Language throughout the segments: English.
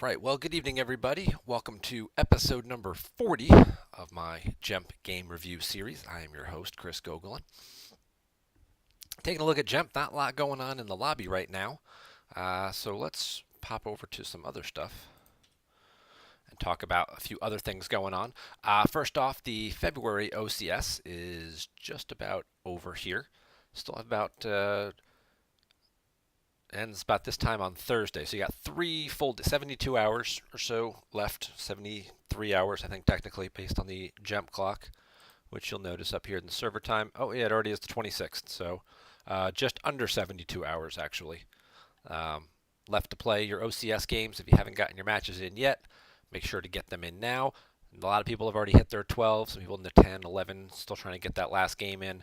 Right, well, good evening, everybody. Welcome to episode number 40 of my GEMP game review series. I am your host, Chris Gogolin. Taking a look at GEMP, not a lot going on in the lobby right now. So let's pop over to some other stuff and talk about a few other things going on. First off, the February OCS is just about over here. Still have about ends about this time on Thursday. So you got 72 hours or so left. 73 hours, I think, technically, based on the GEMP clock, which you'll notice up here in the server time. Oh, yeah, it already is the 26th. So just under 72 hours, actually. Left to play your OCS games. If you haven't gotten your matches in yet, make sure to get them in now. A lot of people have already hit their 12. Some people in the 10, 11, still trying to get that last game in.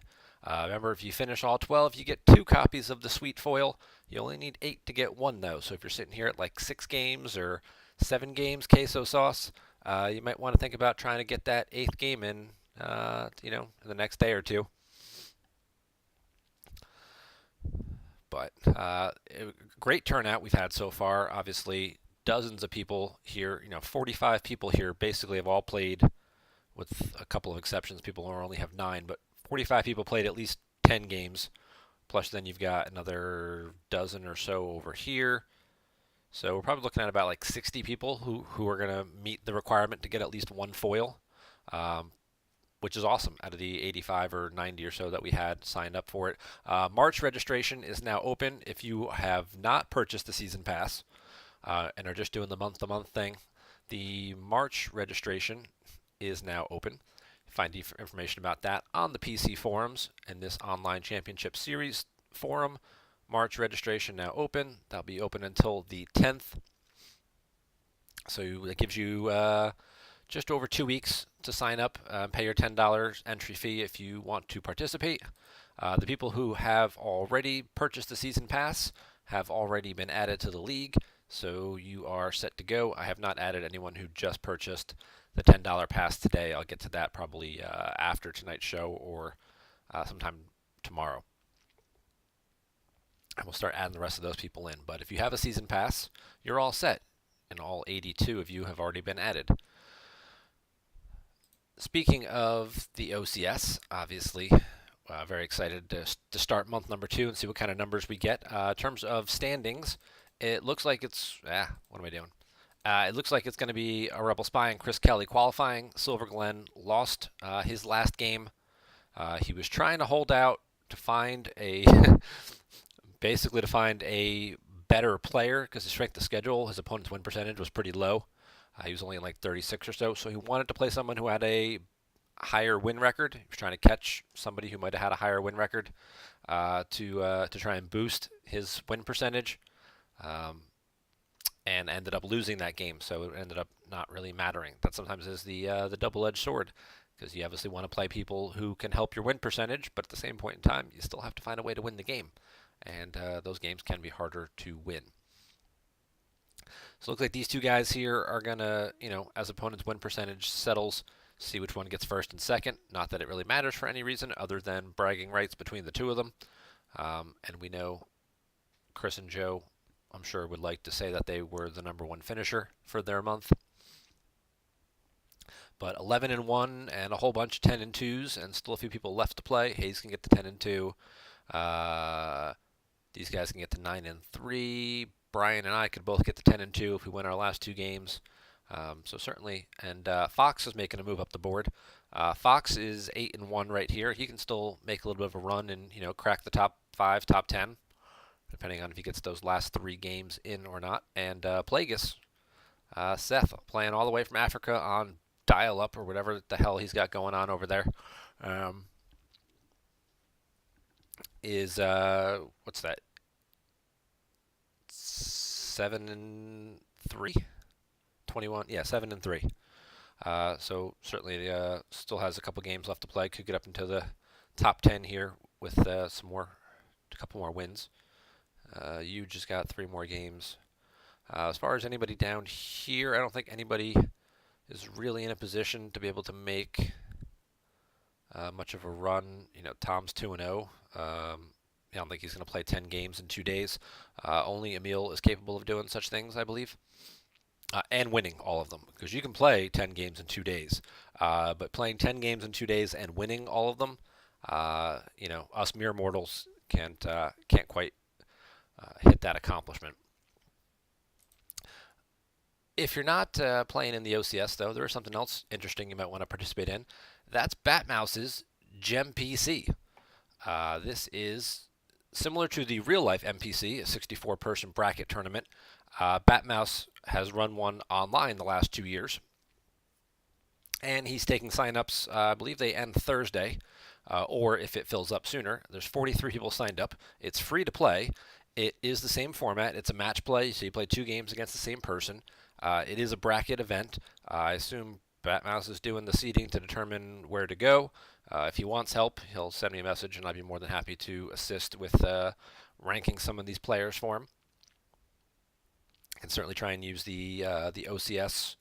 Remember, if you finish all 12, you get 2 copies of the sweet foil. You only need 8 to get 1, though. So if you're sitting here at like 6 games or 7 games queso sauce, you might want to think about trying to get that 8th game in, in the next day or two. But great turnout we've had so far. Obviously, dozens of people here. 45 people here basically have all played, with a couple of exceptions. People only have 9, but 45 people played at least 10 games. Plus, then you've got another dozen or so over here. So we're probably looking at about like 60 people who are going to meet the requirement to get at least 1 foil, which is awesome out of the 85 or 90 or so that we had signed up for it. March registration is now open. If you have not purchased the season pass and are just doing the month-to-month thing, the March registration is now open. Find information about that on the PC forums and this online championship series forum. March registration now open. That'll be open until the 10th. So it gives you just over 2 weeks to sign up, pay your $10 entry fee if you want to participate. The people who have already purchased the season pass have already been added to the league, so you are set to go. I have not added anyone who just purchased the $10 pass today. I'll get to that probably after tonight's show or sometime tomorrow. And we'll start adding the rest of those people in. But if you have a season pass, you're all set, and all 82 of you have already been added. Speaking of the OCS, obviously, very excited to start month number 2 and see what kind of numbers we get. In terms of standings, it looks like it's... what am I doing? It looks like it's going to be a Rebel Spy and Chris Kelly qualifying. Silver Glenn lost his last game. He was trying to hold out to find a... basically to find a better player because his strength of schedule, his opponent's win percentage was pretty low. He was only in like 36 or so he wanted to play someone who had a higher win record. He was trying to catch somebody who might have had a higher win record to try and boost his win percentage, and ended up losing that game. So it ended up not really mattering. That sometimes is the double-edged sword, because you obviously want to play people who can help your win percentage, but at the same point in time, you still have to find a way to win the game, and those games can be harder to win. So it looks like these two guys here are going to, as opponents' win percentage settles, see which one gets first and second. Not that it really matters for any reason other than bragging rights between the two of them. And we know Chris and Joe, I'm sure, would like to say that they were the number 1 finisher for their month. But 11-1 and a whole bunch of 10-2s, and still a few people left to play. Hayes can get to 10-2. These guys can get to 9-3. Brian and I could both get to 10-2 if we win our last 2 games. So certainly, and Fox is making a move up the board. Fox is 8-1 right here. He can still make a little bit of a run and crack the top 5, top 10, depending on if he gets those last 3 games in or not. And Plagueis, Seth, playing all the way from Africa on dial-up or whatever the hell he's got going on over there, is what's that? 7-3, 21. Yeah, 7-3. So certainly still has a couple games left to play. Could get up into the top 10 here with a couple more wins. You just got 3 more games. As far as anybody down here, I don't think anybody is really in a position to be able to make much of a run. Tom's 2-0. I don't think he's going to play 10 games in 2 days. Only Emil is capable of doing such things, I believe. and winning all of them, because you can play 10 games in 2 days, but playing 10 games in 2 days and winning all of them, us mere mortals can't quite hit that accomplishment. If you're not playing in the OCS, though, there is something else interesting you might want to participate in. That's Batmouse's GEMPC. This is similar to the real life MPC, a 64-person bracket tournament. Batmouse has run one online the last 2 years, and he's taking signups. I believe they end Thursday, or if it fills up sooner. There's 43 people signed up. It's free to play. It is the same format. It's a match play, so you play 2 games against the same person. It is a bracket event. I assume Batmouse is doing the seeding to determine where to go. If he wants help, he'll send me a message, and I'd be more than happy to assist with ranking some of these players for him. I can certainly try and use the OCS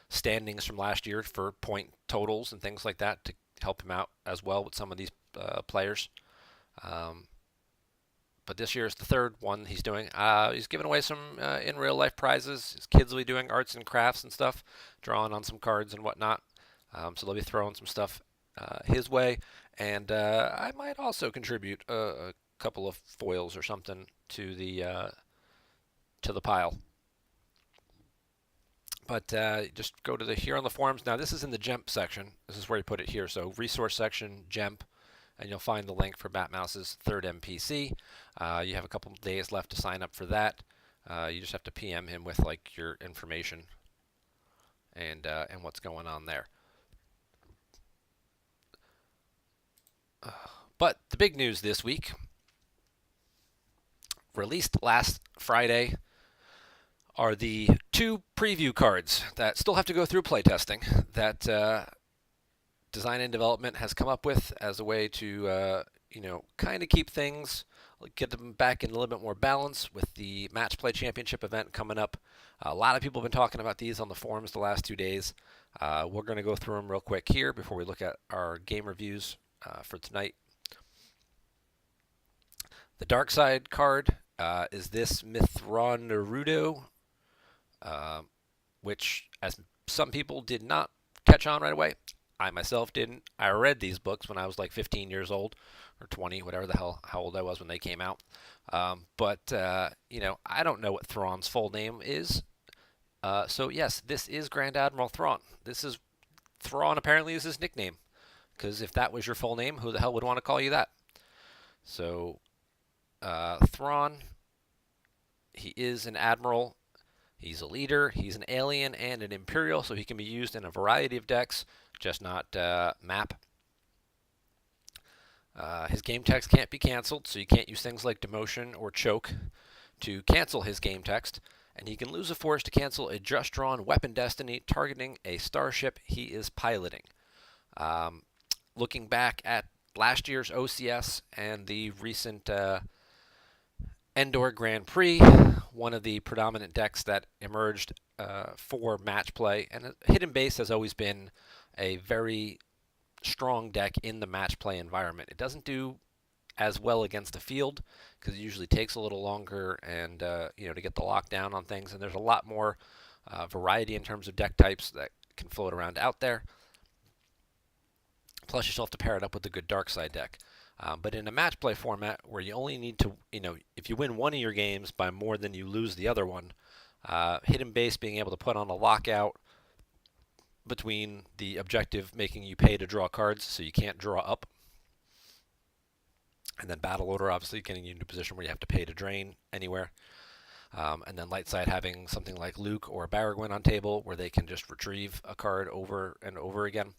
standings from last year for point totals and things like that to help him out as well with some of these players. But this year is the third one he's doing. He's giving away some in real life prizes. His kids will be doing arts and crafts and stuff, drawing on some cards and whatnot. So they'll be throwing some stuff his way, and I might also contribute a couple of foils or something to the pile. But just go to here on the forums. Now this is in the GEMP section. This is where you put it here. So resource section, GEMP, and you'll find the link for Batmouse's third MPC. You have a couple of days left to sign up for that. You just have to PM him with like your information and what's going on there. But the big news this week, released last Friday, are the 2 preview cards that still have to go through playtesting that design and development has come up with as a way to kind of keep things, get them back in a little bit more balance with the Match Play Championship event coming up. A lot of people have been talking about these on the forums the last 2 days. We're going to go through them real quick here before we look at our game reviews for tonight. The Dark Side card is this Mithron Naruto, which, as some people did not catch on right away, I myself didn't. I read these books when I was like 15 years old, or 20, whatever the hell, how old I was when they came out. But I don't know what Thrawn's full name is. So yes, this is Grand Admiral Thrawn. This is Thrawn. Apparently is his nickname, because if that was your full name, who the hell would want to call you that? So Thrawn, he is an admiral. He's a leader. He's an alien and an Imperial, so he can be used in a variety of decks, just not map. His game text can't be canceled, so you can't use things like demotion or choke to cancel his game text. And he can lose a force to cancel a just drawn weapon destiny targeting a starship he is piloting. Looking back at last year's OCS and the recent Endor Grand Prix, one of the predominant decks that emerged for match play, and Hidden Base has always been a very strong deck in the match play environment. It doesn't do as well against the field because it usually takes a little longer and to get the lockdown on things, and there's a lot more variety in terms of deck types that can float around out there. Plus, you still have to pair it up with a good dark side deck. But in a match play format where you only need to, if you win one of your games by more than you lose the other one, Hidden Base being able to put on a lockout between the objective making you pay to draw cards so you can't draw up, and then Battle Order obviously getting you into a position where you have to pay to drain anywhere. And then Light Side having something like Luke or Baragwin on table where they can just retrieve a card over and over again.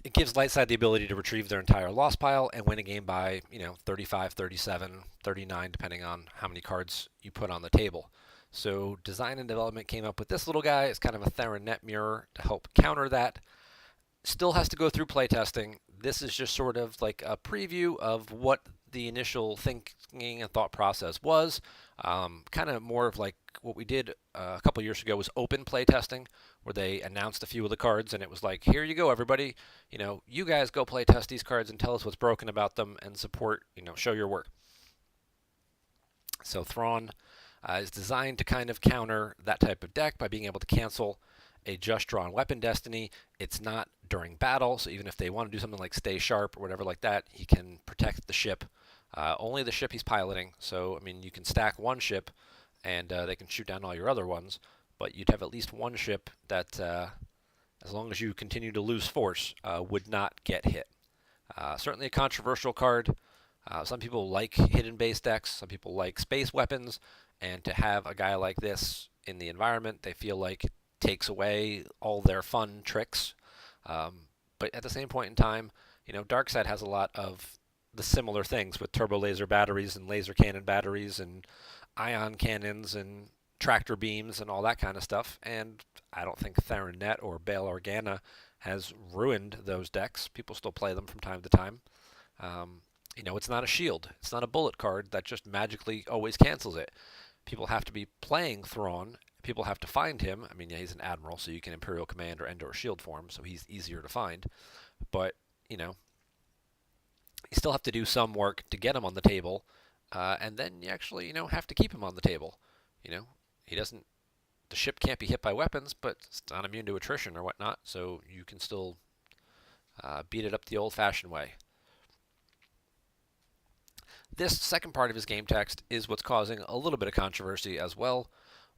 It gives Light Side the ability to retrieve their entire loss pile and win a game by 35, 37, 39, depending on how many cards you put on the table. So design and development came up with this little guy. It's kind of a Theron net mirror to help counter that. Still has to go through playtesting. This is just sort of like a preview of what the initial thinking and thought process was. Kind of more of like what we did a couple years ago was open playtesting, where they announced a few of the cards and it was like, here you go, everybody. You guys go playtest these cards and tell us what's broken about them and support, show your work. So Thrawn is designed to kind of counter that type of deck by being able to cancel a just drawn weapon destiny. It's not during battle, so even if they want to do something like stay sharp or whatever like that, he can protect the ship, only the ship he's piloting. So I mean, you can stack one ship, and they can shoot down all your other ones, but you'd have at least one ship that, as long as you continue to lose force, would not get hit. Certainly a controversial card. Some people like hidden base decks, some people like space weapons, and to have a guy like this in the environment, they feel like takes away all their fun tricks. But at the same point in time, Darkside has a lot of the similar things with turbo laser batteries and laser cannon batteries and ion cannons and tractor beams and all that kind of stuff. And I don't think Theron Net or Bail Organa has ruined those decks. People still play them from time to time. It's not a shield. It's not a bullet card that just magically always cancels it. People have to be playing Thrawn. People have to find him. I mean, yeah, he's an admiral, so you can Imperial Command or Endor Shield form, so he's easier to find. But, you still have to do some work to get him on the table, and then you actually, have to keep him on the table. He doesn't. The ship can't be hit by weapons, but it's not immune to attrition or whatnot, so you can still beat it up the old-fashioned way. This second part of his game text is what's causing a little bit of controversy as well.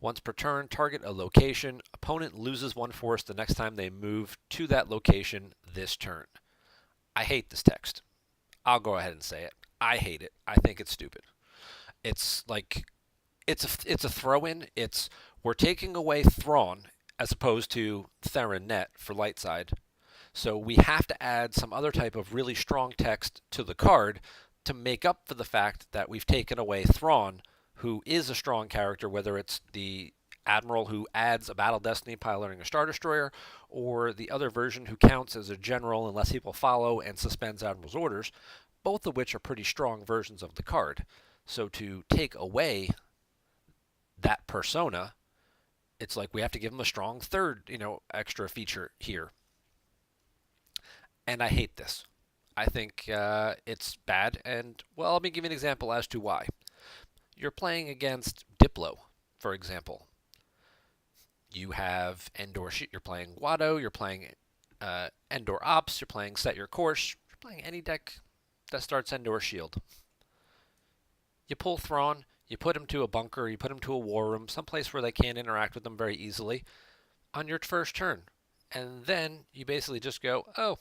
Once per turn, target a location. Opponent loses one force the next time they move to that location this turn. I hate this text. I'll go ahead and say it. I hate it. I think it's stupid. It's like, it's a throw-in. We're taking away Thrawn as opposed to Theron Net for light side. So we have to add some other type of really strong text to the card to make up for the fact that we've taken away Thrawn, who is a strong character, whether it's the admiral who adds a battle destiny piloting a Star Destroyer, or the other version who counts as a general unless people follow and suspends admiral's orders, both of which are pretty strong versions of the card. So to take away that persona, it's like we have to give him a strong third, extra feature here. And I hate this. I think it's bad, and, well, let me give you an example as to why. You're playing against Diplo, for example. You have Endor, you're playing Watto, you're playing Endor Ops, you're playing Set Your Course, you're playing any deck that starts Endor Shield. You pull Thrawn, you put him to a bunker, you put him to a war room, someplace where they can't interact with them very easily on your first turn. And then you basically just go, oh,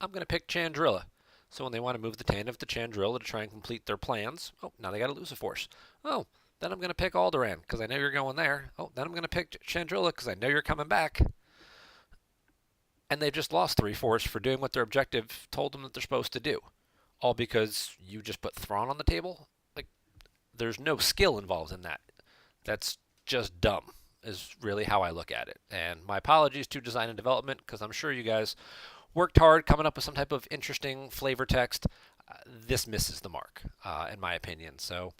I'm going to pick Chandrilla. So when they want to move the Tantive to Chandrilla to try and complete their plans, oh, now they got to lose a force. Oh, then I'm going to pick Alderaan because I know you're going there. Oh, then I'm going to pick Chandrilla because I know you're coming back. And they've just lost 3 force for doing what their objective told them that they're supposed to do. All because you just put Thrawn on the table? Like, there's no skill involved in that. That's just dumb, is really how I look at it. And my apologies to design and development, because I'm sure you guys worked hard coming up with some type of interesting flavor text. This misses the mark, in my opinion. So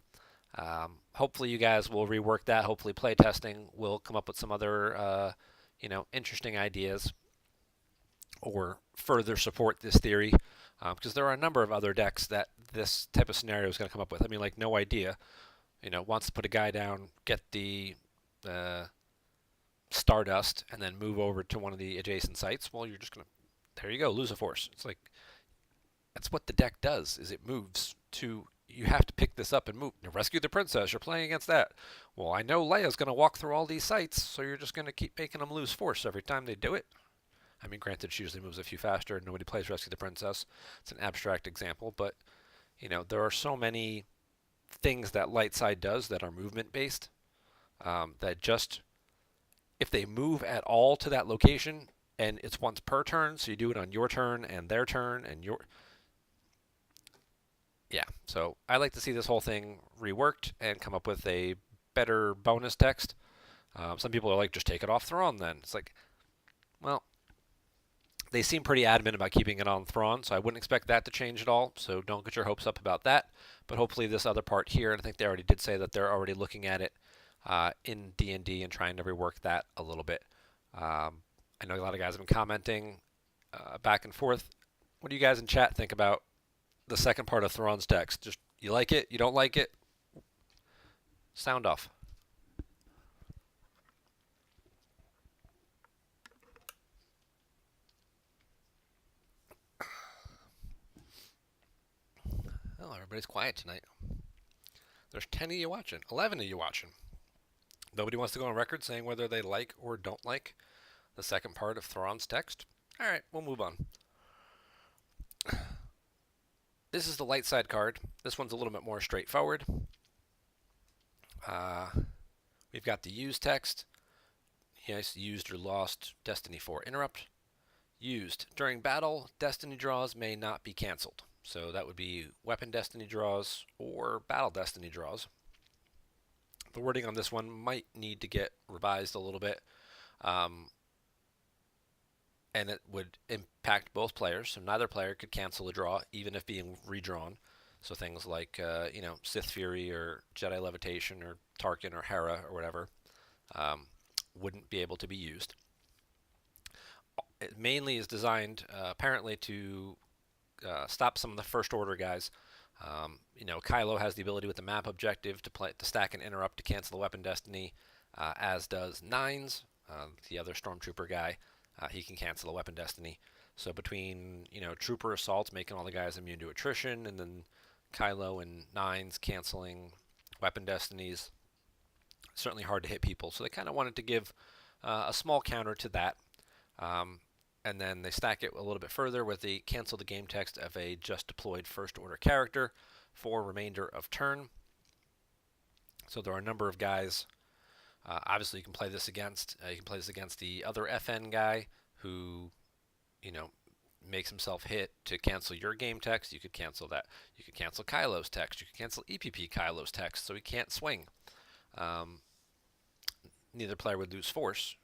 hopefully you guys will rework that. Hopefully playtesting will come up with some other interesting ideas or further support this theory, because there are a number of other decks that this type of scenario is going to come up with. I mean, like, No Idea, wants to put a guy down, get the Stardust, and then move over to one of the adjacent sites. Well, you're just going to, there you go, lose a force. It's like, that's what the deck does, is it moves to, you have to pick this up and move. Rescue the princess, you're playing against that. Well, I know Leia's going to walk through all these sites, so you're just going to keep making them lose force every time they do it. I mean, granted, she usually moves a few faster, and nobody plays Rescue the Princess. It's an abstract example, but, there are so many things that light side does that are movement-based, that just, if they move at all to that location, and it's once per turn, so you do it on your turn and their turn and your... Yeah, so I like to see this whole thing reworked and come up with a better bonus text. Some people are like, just take it off Thrawn then. It's like, well, they seem pretty adamant about keeping it on Thrawn, so I wouldn't expect that to change at all, so don't get your hopes up about that. But hopefully this other part here, and I think they already did say that they're already looking at it in D&D and trying to rework that a little bit. I know a lot of guys have been commenting back and forth. What do you guys in chat think about the second part of Thrawn's text? Just, you like it? You don't like it? Sound off. Oh, everybody's quiet tonight. There's 10 of you watching, 11 of you watching. Nobody wants to go on record saying whether they like or don't like the second part of Thrawn's text. All right, we'll move on. This is the light side card. This one's a little bit more straightforward. Uh, we've got the use text. Yes, used or lost Destiny 4 interrupt. Used. During battle, Destiny draws may not be cancelled. So that would be weapon Destiny draws or battle Destiny draws. The wording on this one might need to get revised a little bit. And it would impact both players. So neither player could cancel a draw, even if being redrawn. So things like, Sith Fury or Jedi Levitation or Tarkin or Hera or whatever wouldn't be able to be used. It mainly is designed, apparently, to stop some of the first order guys. Kylo has the ability with the map objective to stack and interrupt to cancel the weapon destiny, as does Nines, the other stormtrooper guy. He can cancel the weapon destiny. So between trooper assaults making all the guys immune to attrition, and then Kylo and Nines canceling weapon destinies, certainly hard to hit people. So they kind of wanted to give a small counter to that. And then they stack it a little bit further with the cancel the game text of a just deployed first order character for remainder of turn. So there are a number of guys. Obviously, you can play this against. You can play this against the other FN guy who, makes himself hit to cancel your game text. You could cancel that. You could cancel Kylo's text. You could cancel EPP Kylo's text, so he can't swing. Neither player would lose force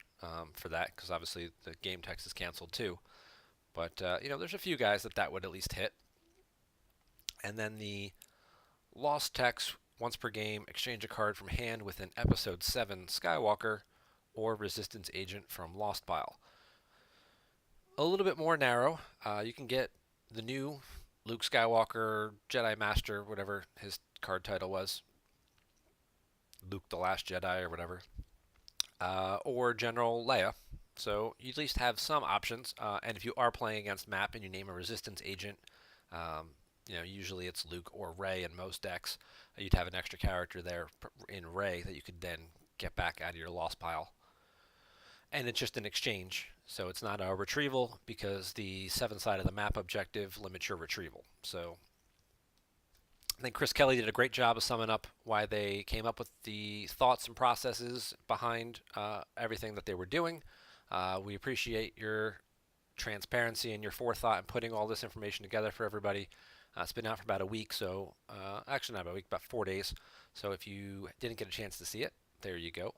for that, because obviously the game text is canceled too. But there's a few guys that would at least hit. And then the lost text. Once per game, exchange a card from hand with an Episode 7 Skywalker or Resistance Agent from Lost Pile. A little bit more narrow. You can get the new Luke Skywalker, Jedi Master, whatever his card title was. Luke the Last Jedi or whatever. Or General Leia. So you at least have some options. And if you are playing against map and you name a Resistance Agent, usually it's Luke or Rey in most decks. You'd have an extra character there in Rey that you could then get back out of your lost pile. And it's just an exchange, so it's not a retrieval, because the 7 side of the map objective limits your retrieval. So I think Chris Kelly did a great job of summing up why they came up with the thoughts and processes behind everything that they were doing. We appreciate your transparency and your forethought in putting all this information together for everybody. It's been out for about a week, so actually not about a week, about 4 days. So if you didn't get a chance to see it, there you go.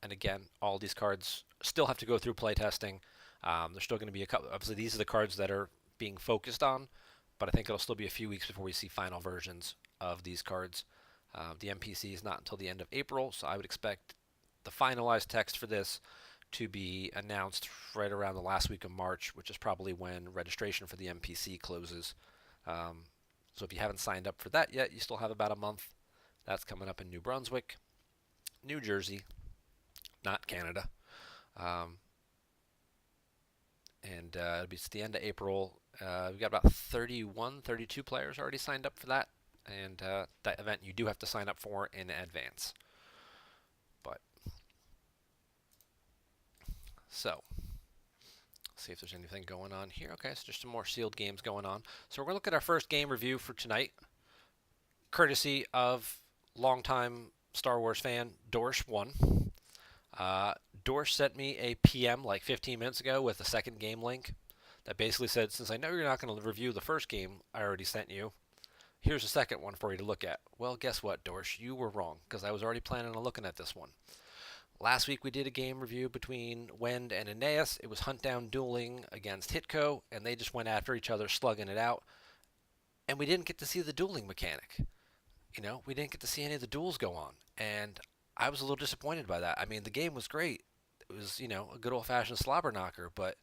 And again, all these cards still have to go through playtesting. There's still going to be a couple. Obviously, these are the cards that are being focused on, but I think it'll still be a few weeks before we see final versions of these cards. The MPC is not until the end of April, so I would expect the finalized text for this to be announced right around the last week of March, which is probably when registration for the MPC closes. So if you haven't signed up for that yet, you still have about a month. That's coming up in New Brunswick, New Jersey, not Canada. And it's the end of April. We've got about 31, 32 players already signed up for that. And that event you do have to sign up for in advance. So, see if there's anything going on here. Okay, so just some more sealed games going on. So we're going to look at our first game review for tonight, courtesy of longtime Star Wars fan, Dorsch1. Dorsch sent me a PM like 15 minutes ago with a second game link that basically said, since I know you're not going to review the first game I already sent you, here's a second one for you to look at. Well, guess what, Dorsch? You were wrong, because I was already planning on looking at this one. Last week we did a game review between Wend and Aeneas. It was Huntdown dueling against Hitco, and they just went after each other, slugging it out. And we didn't get to see the dueling mechanic. We didn't get to see any of the duels go on. And I was a little disappointed by that. I mean, the game was great. It was, a good old-fashioned slobber knocker, but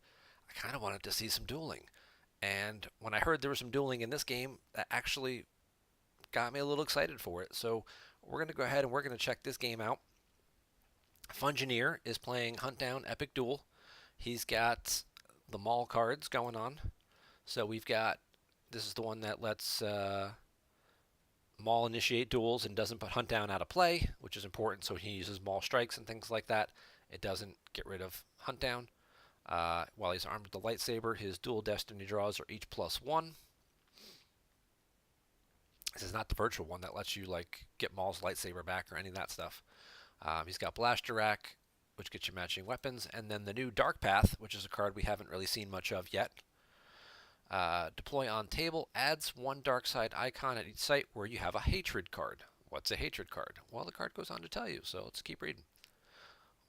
I kind of wanted to see some dueling. And when I heard there was some dueling in this game, that actually got me a little excited for it. So we're going to go ahead and we're going to check this game out. Fungineer is playing Huntdown Epic Duel. He's got the Maul cards going on. So we've got, this is the one that lets Maul initiate duels and doesn't put Huntdown out of play, which is important. So he uses Maul strikes and things like that. It doesn't get rid of Huntdown. While he's armed with the lightsaber, his dual destiny draws are each +1. This is not the virtual one that lets you like get Maul's lightsaber back or any of that stuff. He's got Blaster Rack, which gets you matching weapons, and then the new Dark Path, which is a card we haven't really seen much of yet. Deploy on table adds one dark side icon at each site where you have a hatred card. What's a hatred card? Well, the card goes on to tell you, so let's keep reading.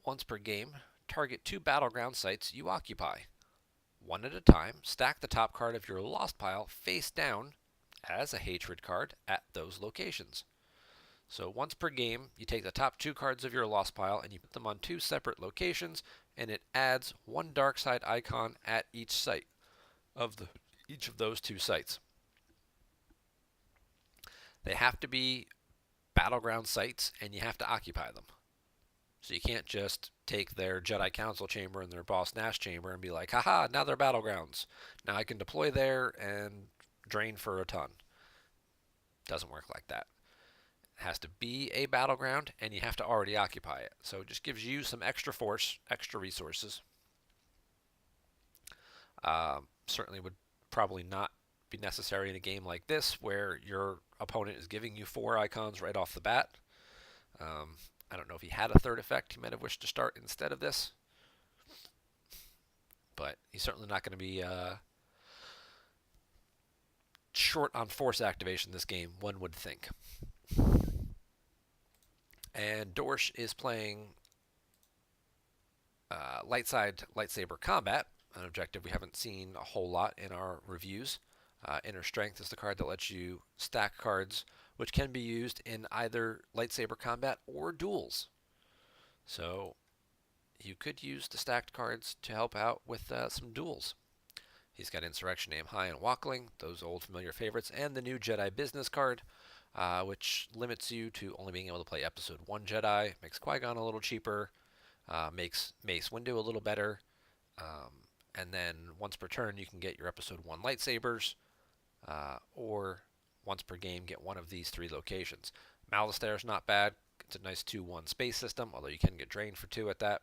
Once per game, target 2 battleground sites you occupy. One at a time, stack the top card of your lost pile face down as a hatred card at those locations. So once per game, you take the top 2 cards of your lost pile and you put them on 2 separate locations, and it adds one dark side icon at each site of each of those 2 sites. They have to be battleground sites, and you have to occupy them. So you can't just take their Jedi Council chamber and their Boss Nash chamber and be like, haha, now they're battlegrounds. Now I can deploy there and drain for a ton. Doesn't work like that. It has to be a battleground, and you have to already occupy it. So it just gives you some extra force, extra resources. Certainly would probably not be necessary in a game like this where your opponent is giving you 4 icons right off the bat. I don't know if he had a third effect he might have wished to start instead of this. But he's certainly not going to be short on force activation this game, one would think. And Dorsch is playing light side lightsaber combat, an objective we haven't seen a whole lot in our reviews. Inner Strength is the card that lets you stack cards, which can be used in either lightsaber combat or duels. So you could use the stacked cards to help out with some duels. He's got Insurrection, Aim High, and Wackling, those old familiar favorites, and the new Jedi Business card, which limits you to only being able to play Episode 1 Jedi, makes Qui-Gon a little cheaper, makes Mace Windu a little better, and then once per turn you can get your Episode 1 lightsabers, or once per game get one of these 3 locations. Malastare is not bad. It's a nice 2-1 space system, although you can get drained for 2 at that.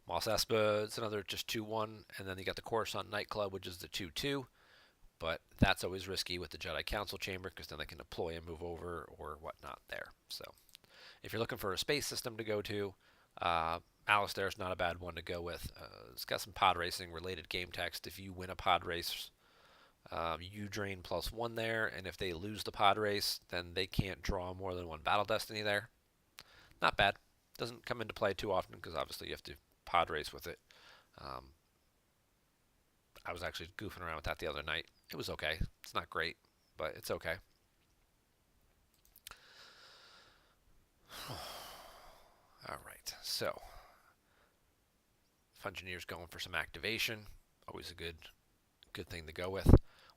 Mos Espa is another just 2-1, and then you got the Coruscant Nightclub, which is the 2-2, but that's always risky with the Jedi Council chamber because then they can deploy and move over or whatnot there. So if you're looking for a space system to go to, Malastare is not a bad one to go with. It's got some pod racing related game text. If you win a pod race, you drain +1 there, and if they lose the pod race, then they can't draw more than 1 battle destiny there. Not bad. Doesn't come into play too often because obviously you have to pod race with it. I was actually goofing around with that the other night. It was okay. It's not great, but it's okay. All right, so Fungineer's going for some activation. Always a good thing to go with.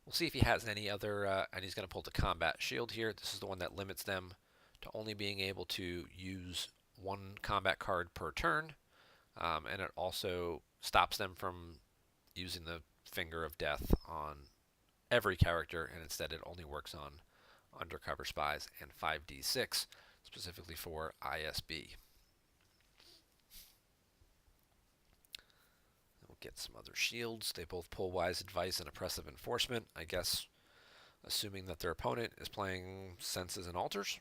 We'll see if he has any other, and he's going to pull the combat shield here. This is the one that limits them to only being able to use 1 combat card per turn, and it also stops them from using the Finger of Death on every character, and instead it only works on Undercover Spies and 5d6, specifically for ISB. We'll get some other shields. They both pull Wise Advice and Oppressive Enforcement, I guess assuming that their opponent is playing Senses and Altars.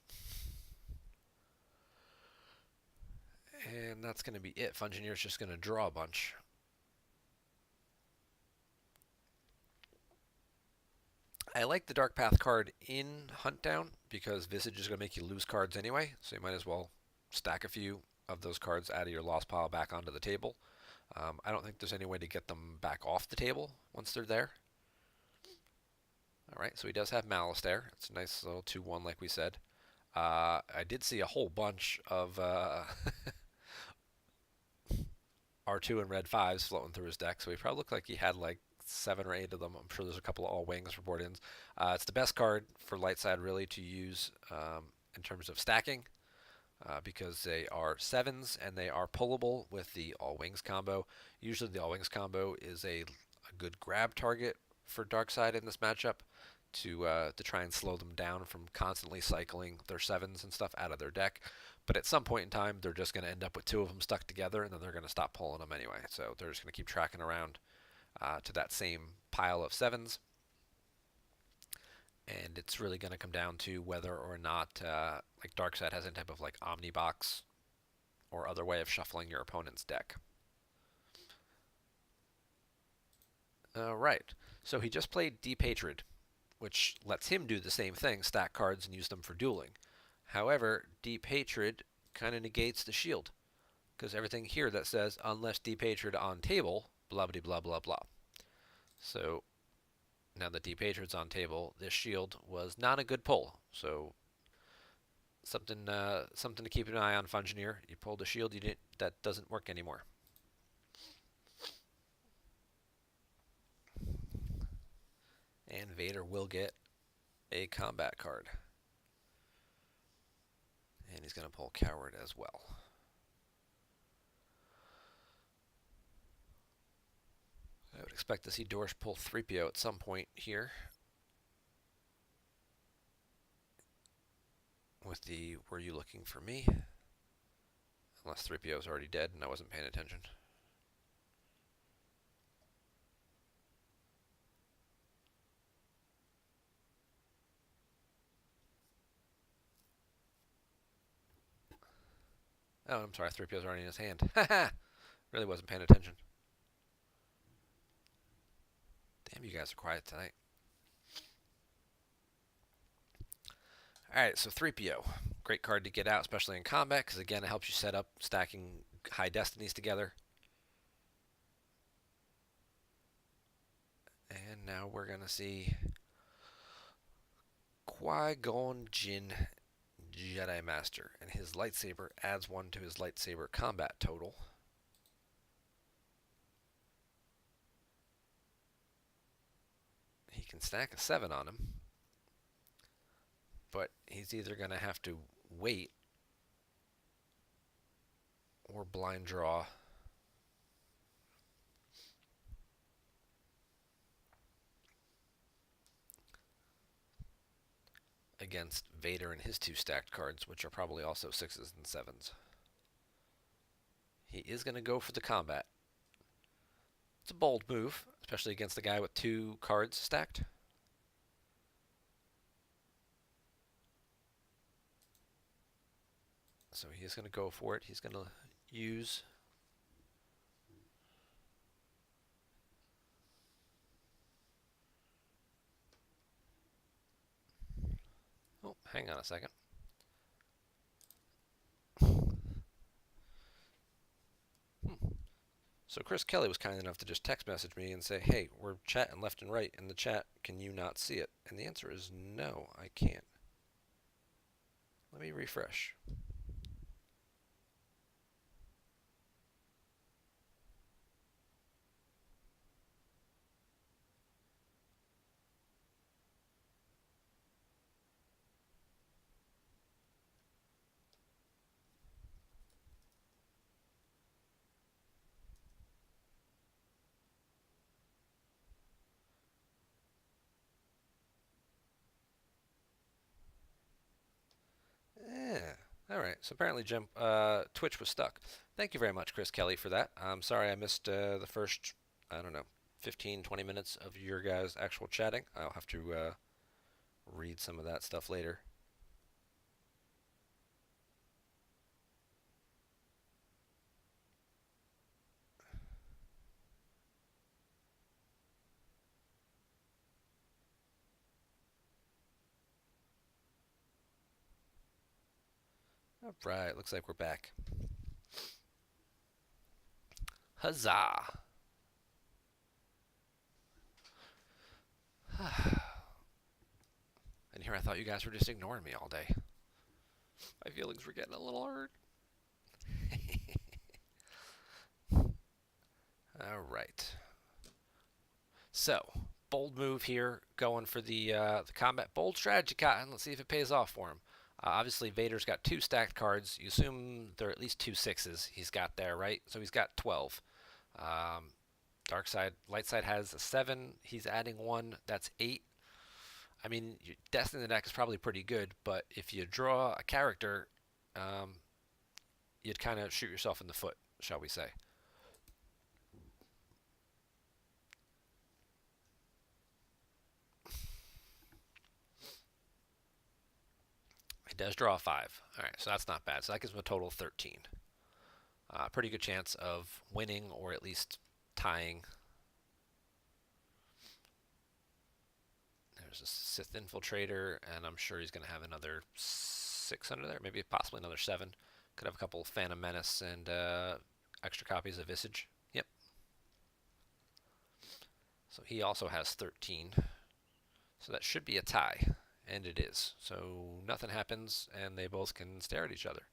And that's going to be it. Fungineer's just going to draw a bunch. I like the Dark Path card in Huntdown because Visage is going to make you lose cards anyway, so you might as well stack a few of those cards out of your lost pile back onto the table. I don't think there's any way to get them back off the table once they're there. Alright, so he does have Malastare. It's a nice little 2-1 like we said. I did see a whole bunch of R2 and Red 5s floating through his deck, so he probably looked like he had like 7 or 8 of them. I'm sure there's a couple of all wings report-ins. It's the best card for light side really to use in terms of stacking because they are 7s and they are pullable with the all wings combo. Usually the all wings combo is a good grab target for dark side in this matchup. to try and slow them down from constantly cycling their sevens and stuff out of their deck. But at some point in time, they're just going to end up with two of them stuck together, and then they're going to stop pulling them anyway. So they're just going to keep tracking around to that same pile of sevens. And it's really going to come down to whether or not like Darkseid has any type of like Omnibox or other way of shuffling your opponent's deck. All right. So he just played Deep Hatred, which lets him do the same thing, stack cards and use them for dueling. However, Deep Hatred kind of negates the shield, because everything here that says unless Deep Hatred on table, blah blah blah blah blah. So now that Deep Hatred's on table, this shield was not a good pull. So something to keep an eye on, Fungineer. You pulled a shield, that doesn't work anymore. And Vader will get a combat card. And he's going to pull Coward as well. I would expect to see Dorsch pull 3PO at some point here. With the "Were you looking for me?" Unless 3PO is already dead and I wasn't paying attention. Oh, I'm sorry, 3PO's already in his hand. Haha! Really wasn't paying attention. Damn, you guys are quiet tonight. Alright, so 3PO. Great card to get out, especially in combat, because again, it helps you set up stacking high destinies together. And now we're going to see Qui-Gon Jinn, Jedi Master, and his lightsaber adds 1 to his lightsaber combat total. He can stack a 7 on him, but he's either going to have to wait or blind draw against Vader and his 2 stacked cards, which are probably also 6s and 7s. He is going to go for the combat. It's a bold move, especially against the guy with 2 cards stacked. So he's going to go for it. He's going to use oh, hang on a second. So Chris Kelly was kind enough to just text message me and say, hey, we're chatting left and right in the chat. Can you not see it? And the answer is no, I can't. Let me refresh. Yeah. All right. So apparently Twitch was stuck. Thank you very much, Chris Kelly, for that. I'm sorry I missed the first, I don't know, 15, 20 minutes of your guys' actual chatting. I'll have to read some of that stuff later. All right. Looks like we're back. Huzzah! And here I thought you guys were just ignoring me all day. My feelings were getting a little hurt. All right. So, bold move here, going for the combat. Bold strategy, Cotton. Let's see if it pays off for him. Obviously, Vader's got 2 stacked cards. You assume there are at least 2 6s he's got there, right? So he's got 12. Dark side, light side has a 7. He's adding 1. That's 8. I mean, your Destiny deck is probably pretty good, but if you draw a character, um, you'd kind of shoot yourself in the foot, shall we say. He does draw a 5. All right, so that's not bad. So that gives him a total of 13. Pretty good chance of winning or at least tying. There's a Sith Infiltrator, and I'm sure he's going to have another 6 under there, maybe possibly another 7. Could have a couple Phantom Menace and extra copies of Visage. Yep. So he also has 13. So that should be a tie, and it is. So nothing happens, and they both can stare at each other.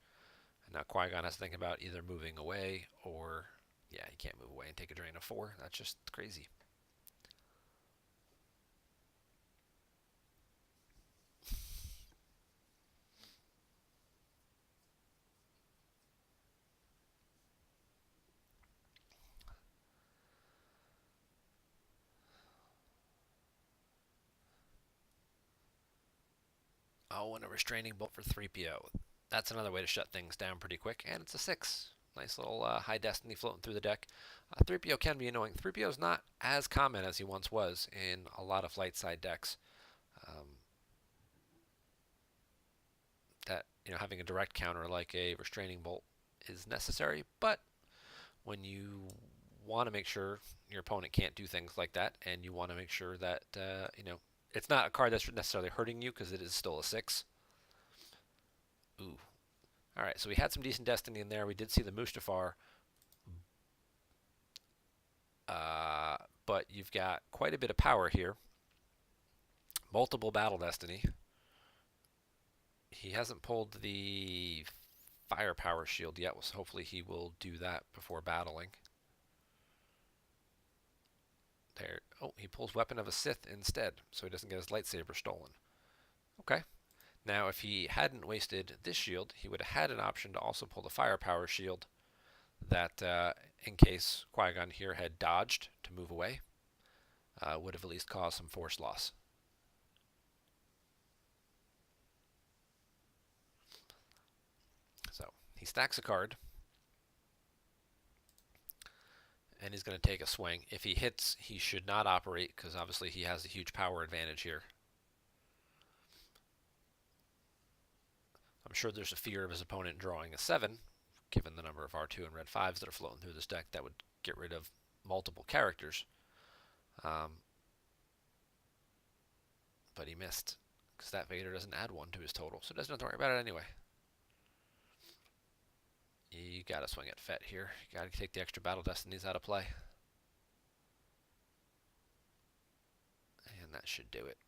And now Qui-Gon has to think about either moving away or, yeah, he can't move away and take a drain of 4. That's just crazy. Oh, and a restraining bolt for 3PO. That's another way to shut things down pretty quick, and it's a 6. Nice little high destiny floating through the deck. 3PO can be annoying. 3PO is not as common as he once was in a lot of light side decks. Um, that having a direct counter like a restraining bolt is necessary, but when you want to make sure your opponent can't do things like that, and you want to make sure that it's not a card that's necessarily hurting you because it is still a 6. Ooh. All right, so we had some decent destiny in there. We did see the Mustafar, but you've got quite a bit of power here. Multiple battle destiny. He hasn't pulled the firepower shield yet, so hopefully he will do that before battling. There. Oh, he pulls Weapon of a Sith instead, so he doesn't get his lightsaber stolen. Okay. Now, if he hadn't wasted this shield, he would have had an option to also pull the firepower shield that, in case Qui-Gon here had dodged to move away, would have at least caused some force loss. So, he stacks a card, and he's going to take a swing. If he hits, he should not operate, because obviously he has a huge power advantage here. I'm sure there's a fear of his opponent drawing a 7, given the number of R2 and red 5s that are floating through this deck. That would get rid of multiple characters. But he missed, because that Vader doesn't add 1 to his total, so doesn't have to worry about it anyway. You gotta swing at Fett here. You gotta take the extra battle destinies out of play. And that should do it.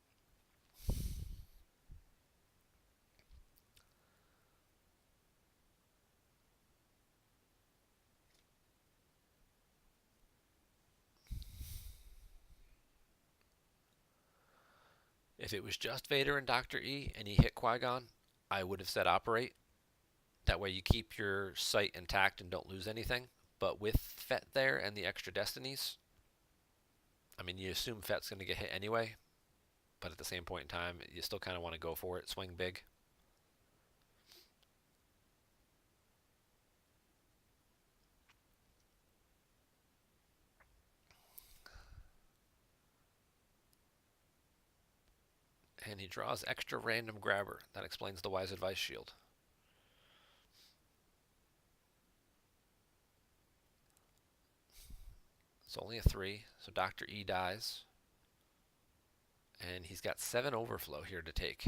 If it was just Vader and Dr. E and he hit Qui-Gon, I would have said operate. That way you keep your sight intact and don't lose anything. But with Fett there and the extra destinies, I mean, you assume Fett's going to get hit anyway. But at the same point in time, you still kind of want to go for it, swing big. And he draws extra random grabber. That explains the wise advice shield. It's only a 3, so Dr. E dies. And he's got 7 overflow here to take.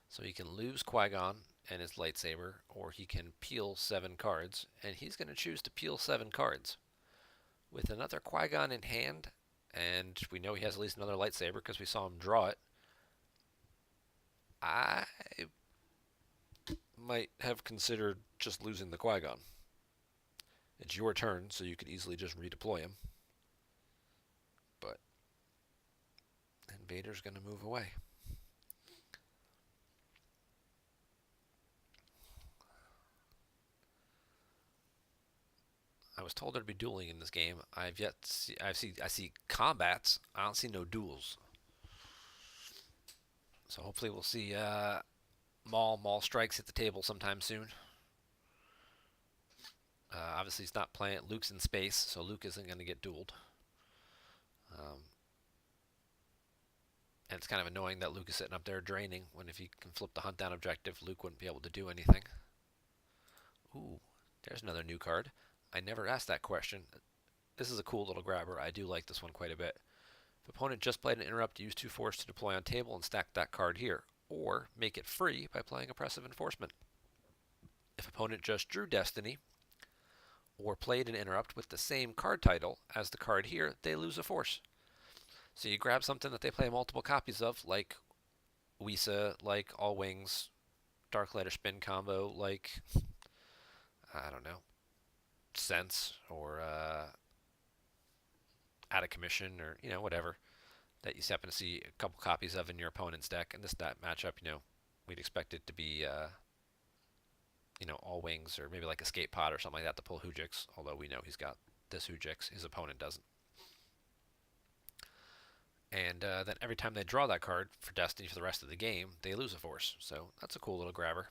So he can lose Qui-Gon and his lightsaber, or he can peel 7 cards, and he's going to choose to peel 7 cards. With another Qui-Gon in hand, and we know he has at least another lightsaber because we saw him draw it, I might have considered just losing the Qui-Gon. It's your turn, so you could easily just redeploy him. But and Vader's going to move away. I was told there'd be dueling in this game. I've yet to see, I see combats. I don't see no duels. So hopefully we'll see Maul strikes hit the table sometime soon. Obviously he's not playing. Luke's in space, so Luke isn't going to get dueled. And it's kind of annoying that Luke is sitting up there draining when if he can flip the hunt down objective, Luke wouldn't be able to do anything. Ooh, there's another new card. I never asked that question. This is a cool little grabber. I do like this one quite a bit. If opponent just played an interrupt, use 2 force to deploy on table and stack that card here. Or make it free by playing oppressive enforcement. If opponent just drew Destiny, or played an interrupt with the same card title as the card here, they lose a force. So you grab something that they play multiple copies of, like Wisa, like All Wings, Dark Light or Spin combo, like, I don't know, Sense, or Out of Commission, or, whatever, that you happen to see a couple copies of in your opponent's deck. And that matchup, we'd expect it to be, All Wings, or maybe like Escape Pod or something like that to pull Hujix, although we know he's got this Hujix, his opponent doesn't. And then every time they draw that card for Destiny for the rest of the game, they lose a force. So that's a cool little grabber.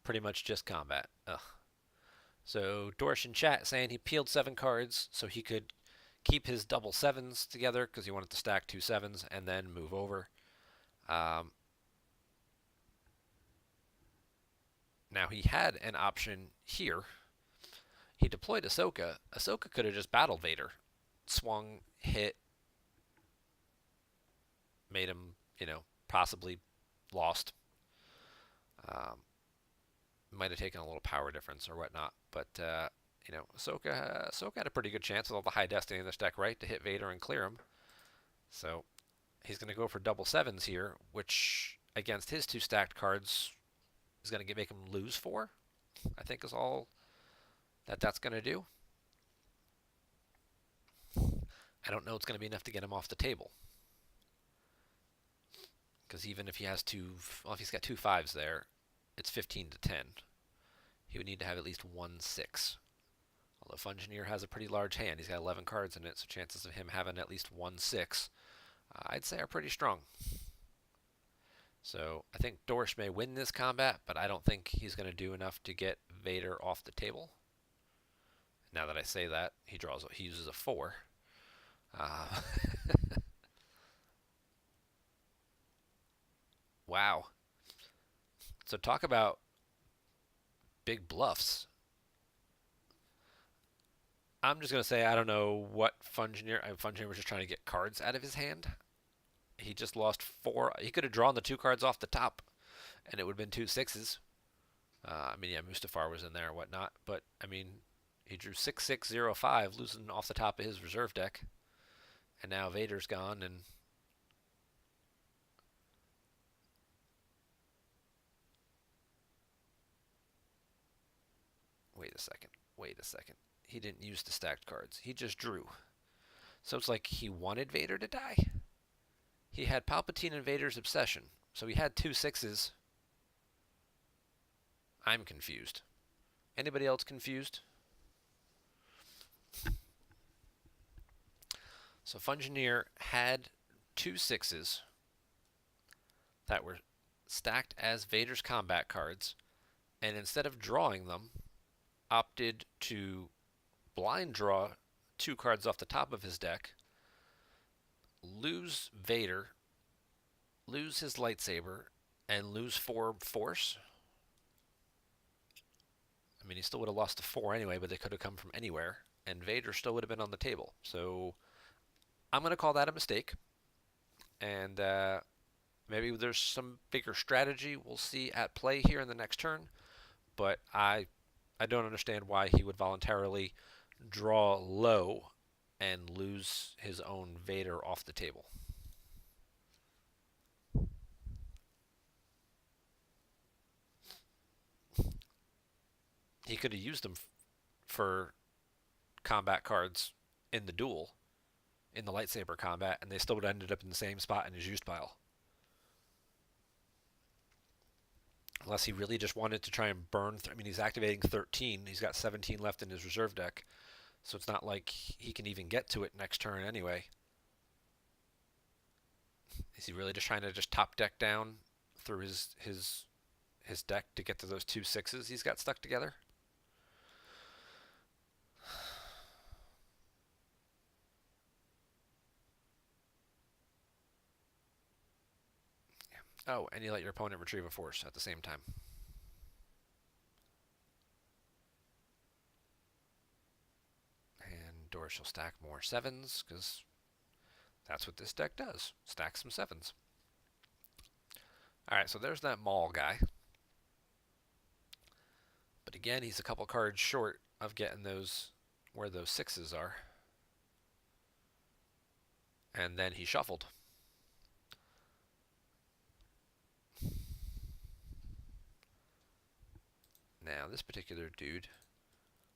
Pretty much just combat. Ugh. So Dorsh in chat saying he peeled 7 cards so he could keep his double 7s together because he wanted to stack 2 7s and then move over. Now he had an option here. He deployed Ahsoka. Ahsoka could have just battled Vader. Swung, hit, made him, possibly lost. Might have taken a little power difference or whatnot. But, Ahsoka had a pretty good chance with all the high Destiny in this deck, right, to hit Vader and clear him. So he's going to go for double 7s here, which against his 2 stacked cards is going to make him lose 4, I think is all that's going to do. I don't know it's going to be enough to get him off the table. Because even if he has if he's got 2 5s there, it's 15 to 10. He would need to have at least 1 6. Although Fungineer has a pretty large hand, he's got 11 cards in it, so chances of him having at least 1 6, I'd say are pretty strong. So I think Dorsh may win this combat, but I don't think he's going to do enough to get Vader off the table. Now that I say that, he uses a 4. Wow. So talk about big bluffs. I'm just going to say I don't know what Fungineer was just trying to get cards out of his hand. He just lost 4. He could have drawn the 2 cards off the top, and it would have been 2 6s. Mustafar was in there and whatnot, but, he drew 6-6-0-5, losing off the top of his reserve deck. And now Vader's gone, and wait a second. He didn't use the stacked cards. He just drew. So it's like he wanted Vader to die. He had Palpatine and Vader's obsession. So he had 2 6s. I'm confused. Anybody else confused? So Fungineer had 2 6s that were stacked as Vader's combat cards, and instead of drawing them, opted to blind draw 2 cards off the top of his deck, lose Vader, lose his lightsaber, and lose 4 force. He still would have lost to 4 anyway, but they could have come from anywhere, and Vader still would have been on the table. So I'm going to call that a mistake, and maybe there's some bigger strategy we'll see at play here in the next turn, but I don't understand why he would voluntarily draw low and lose his own Vader off the table. He could have used them for combat cards in the duel, in the lightsaber combat, and they still would have ended up in the same spot in his used pile. Unless he really just wanted to try and burn. I mean, he's activating 13. He's got 17 left in his reserve deck. So it's not like he can even get to it next turn anyway. Is he really just trying to just top deck down through his deck to get to those 2 6s he's got stuck together? Oh, and you let your opponent retrieve a force at the same time. And Doris will stack more 7s, because that's what this deck does. Stack some 7s. Alright, so there's that Maul guy. But again, he's a couple cards short of getting those where those 6s are. And then he shuffled. Now, this particular dude,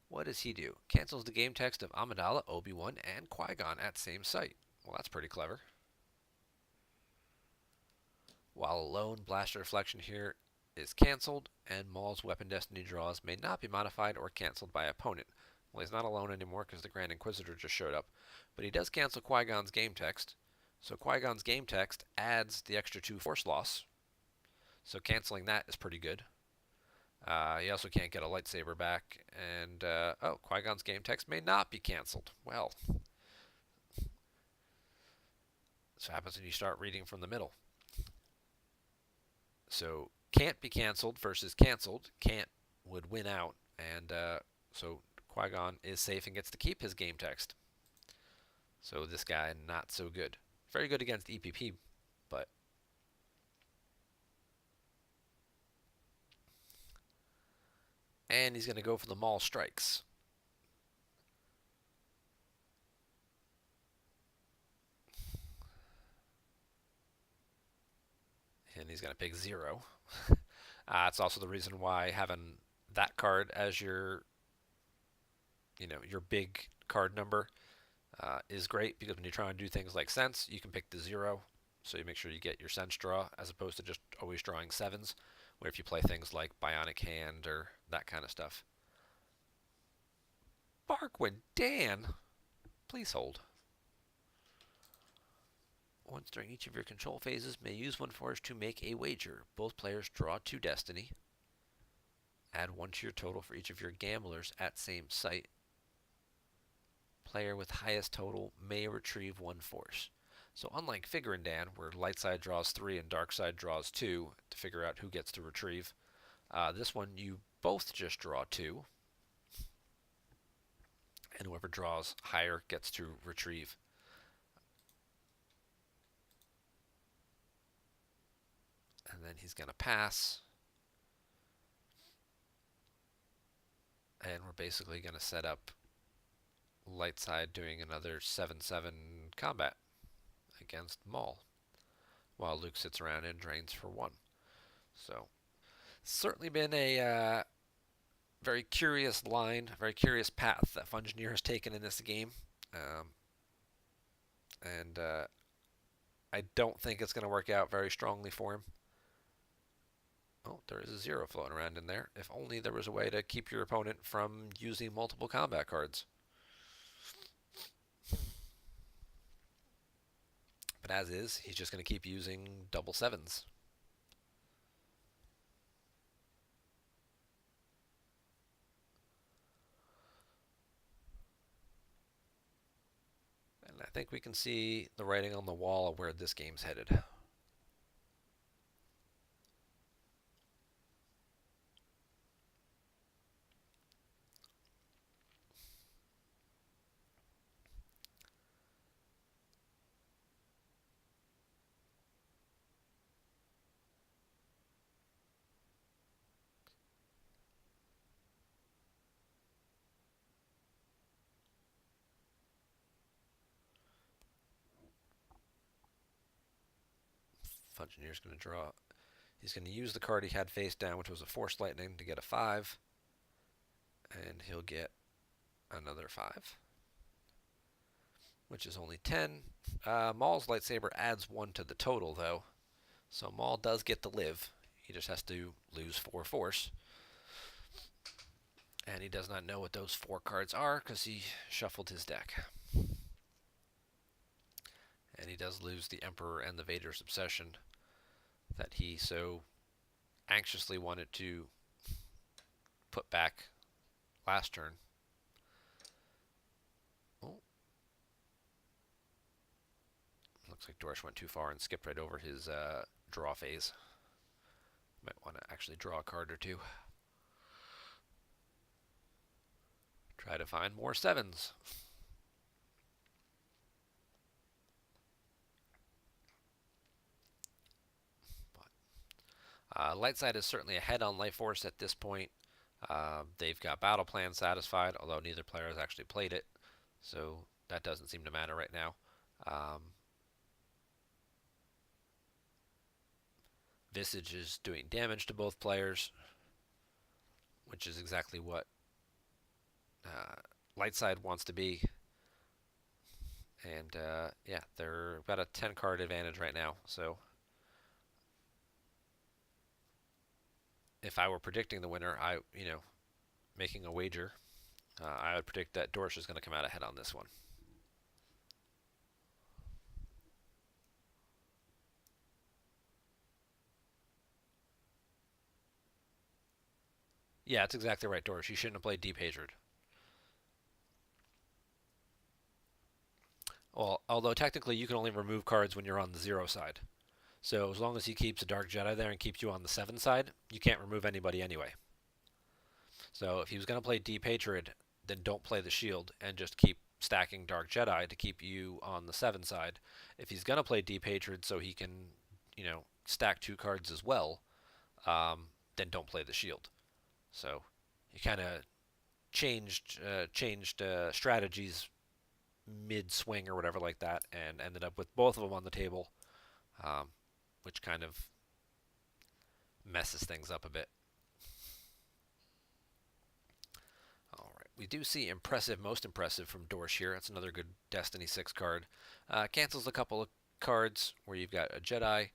what does he do? Cancels the game text of Amidala, Obi-Wan, and Qui-Gon at same site. Well, that's pretty clever. While alone, Blaster Reflection here is canceled, and Maul's Weapon Destiny draws may not be modified or canceled by opponent. Well, he's not alone anymore because the Grand Inquisitor just showed up, but he does cancel Qui-Gon's game text. So Qui-Gon's game text adds the extra 2 force loss. So canceling that is pretty good. He also can't get a lightsaber back, and oh, Qui-Gon's game text may not be canceled. Well, this happens when you start reading from the middle. So can't be canceled versus canceled. Can't would win out, and so Qui-Gon is safe and gets to keep his game text. So this guy not so good. Very good against EPP, but and he's going to go for the Maul strikes. And he's going to pick 0. It's also the reason why having that card as your, your big card number is great, because when you're trying to do things like sense, you can pick the 0, so you make sure you get your sense draw as opposed to just always drawing 7s. Where if you play things like Bionic Hand or that kind of stuff. Barkwood Dan, please hold. Once during each of your control phases, may use 1 force to make a wager. Both players draw 2 destiny. Add 1 to your total for each of your gamblers at same site. Player with highest total may retrieve 1 force. So unlike Figurin Dan, where light side draws 3 and dark side draws 2 to figure out who gets to retrieve, this one you both just draw 2, and whoever draws higher gets to retrieve. And then he's going to pass. And we're basically going to set up light side doing another 7/7 combat against Maul, while Luke sits around and drains for 1. So, certainly been a very curious line, very curious path that Fungineer has taken in this game. And I don't think it's going to work out very strongly for him. Oh, there is a 0 floating around in there. If only there was a way to keep your opponent from using multiple combat cards. But as is, he's just going to keep using double 7s. And I think we can see the writing on the wall of where this game's headed. Fungineer's going to draw. He's going to use the card he had face down, which was a Force Lightning, to get a 5. And he'll get another 5, which is only 10. Maul's lightsaber adds 1 to the total, though. So Maul does get to live. He just has to lose 4 force. And he does not know what those 4 cards are because he shuffled his deck. And he does lose the Emperor and the Vader's Obsession that he so anxiously wanted to put back last turn. Oh. Looks like Dorsch went too far and skipped right over his draw phase. Might want to actually draw a card or two. Try to find more 7s. Light side is certainly ahead on Life Force at this point. They've got battle plan satisfied, although neither player has actually played it, so that doesn't seem to matter right now. Visage is doing damage to both players, which is exactly what light side wants to be. And yeah, they're about a 10 card advantage right now. So if I were predicting the winner, making a wager, I would predict that Dorsch is going to come out ahead on this one. Yeah, that's exactly right, Dorsch. You shouldn't have played Deep Hatred. Well, although technically you can only remove cards when you're on the 0 side. So as long as he keeps a Dark Jedi there and keeps you on the 7 side, you can't remove anybody anyway. So if he was going to play Deep Hatred, then don't play the shield and just keep stacking Dark Jedi to keep you on the 7 side. If he's going to play Deep Hatred so he can, stack 2 cards as well, then don't play the shield. So he kind of changed strategies mid-swing or whatever like that, and ended up with both of them on the table, which kind of messes things up a bit. All right, we do see impressive, most impressive from Dorsch here. That's another good Destiny 6 card. Cancels a couple of cards where you've got a Jedi,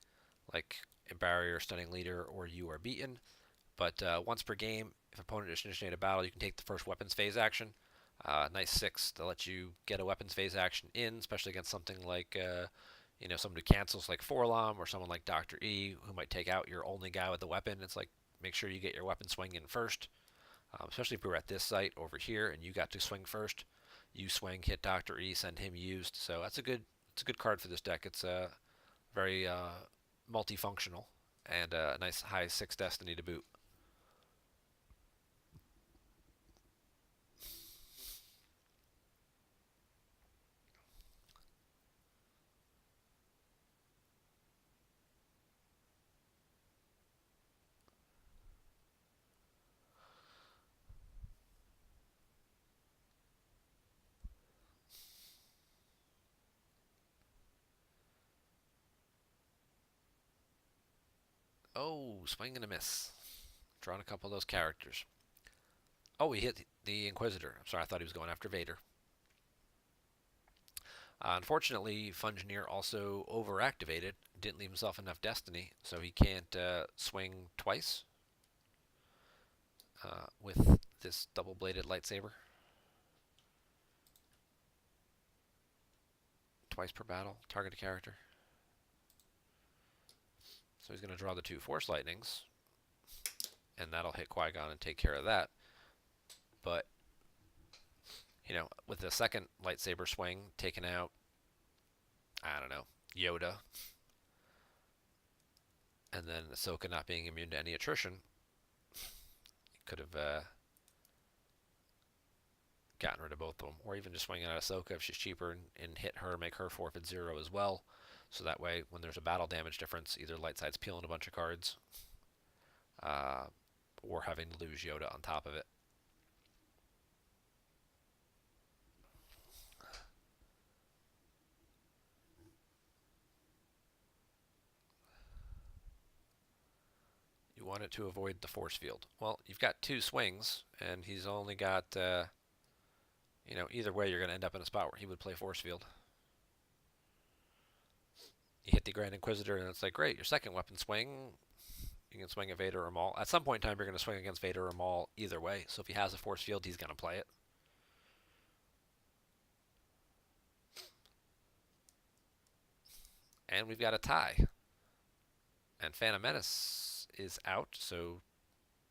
like a barrier, stunning leader, or you are beaten. But once per game, if opponent is initiated a battle, you can take the first weapons phase action. Nice 6 to let you get a weapons phase action in, especially against something like, someone who cancels like Forlom or someone like Dr. E who might take out your only guy with the weapon. It's like, make sure you get your weapon swing in first, especially if we were at this site over here and you got to swing first. You swing, hit Dr. E, send him used. So it's a good card for this deck. It's very multifunctional and a nice high 6 Destiny to boot. Oh, swing and a miss. Drawn a couple of those characters. Oh, he hit the Inquisitor. I'm sorry, I thought he was going after Vader. Unfortunately, Fungineer also overactivated. Didn't leave himself enough Destiny, so he can't swing twice with this double-bladed lightsaber. Twice per battle, target a character. So he's going to draw the 2 Force Lightnings, and that'll hit Qui-Gon and take care of that. But, with the second lightsaber swing taking out, I don't know, Yoda, and then Ahsoka not being immune to any attrition, could have gotten rid of both of them. Or even just swinging at Ahsoka if she's cheaper and hit her, make her forfeit 0 as well. So that way, when there's a battle damage difference, either light side's peeling a bunch of cards, or having to lose Yoda on top of it. You want it to avoid the force field. Well, you've got 2 swings, and he's only got, either way, you're going to end up in a spot where he would play force field. You hit the Grand Inquisitor, and it's like, great, your second weapon swing You can swing at Vader or Maul. At some point in time, you're going to swing against Vader or Maul either way. So if he has a force field, he's going to play it. And we've got a tie. And Phantom Menace is out, so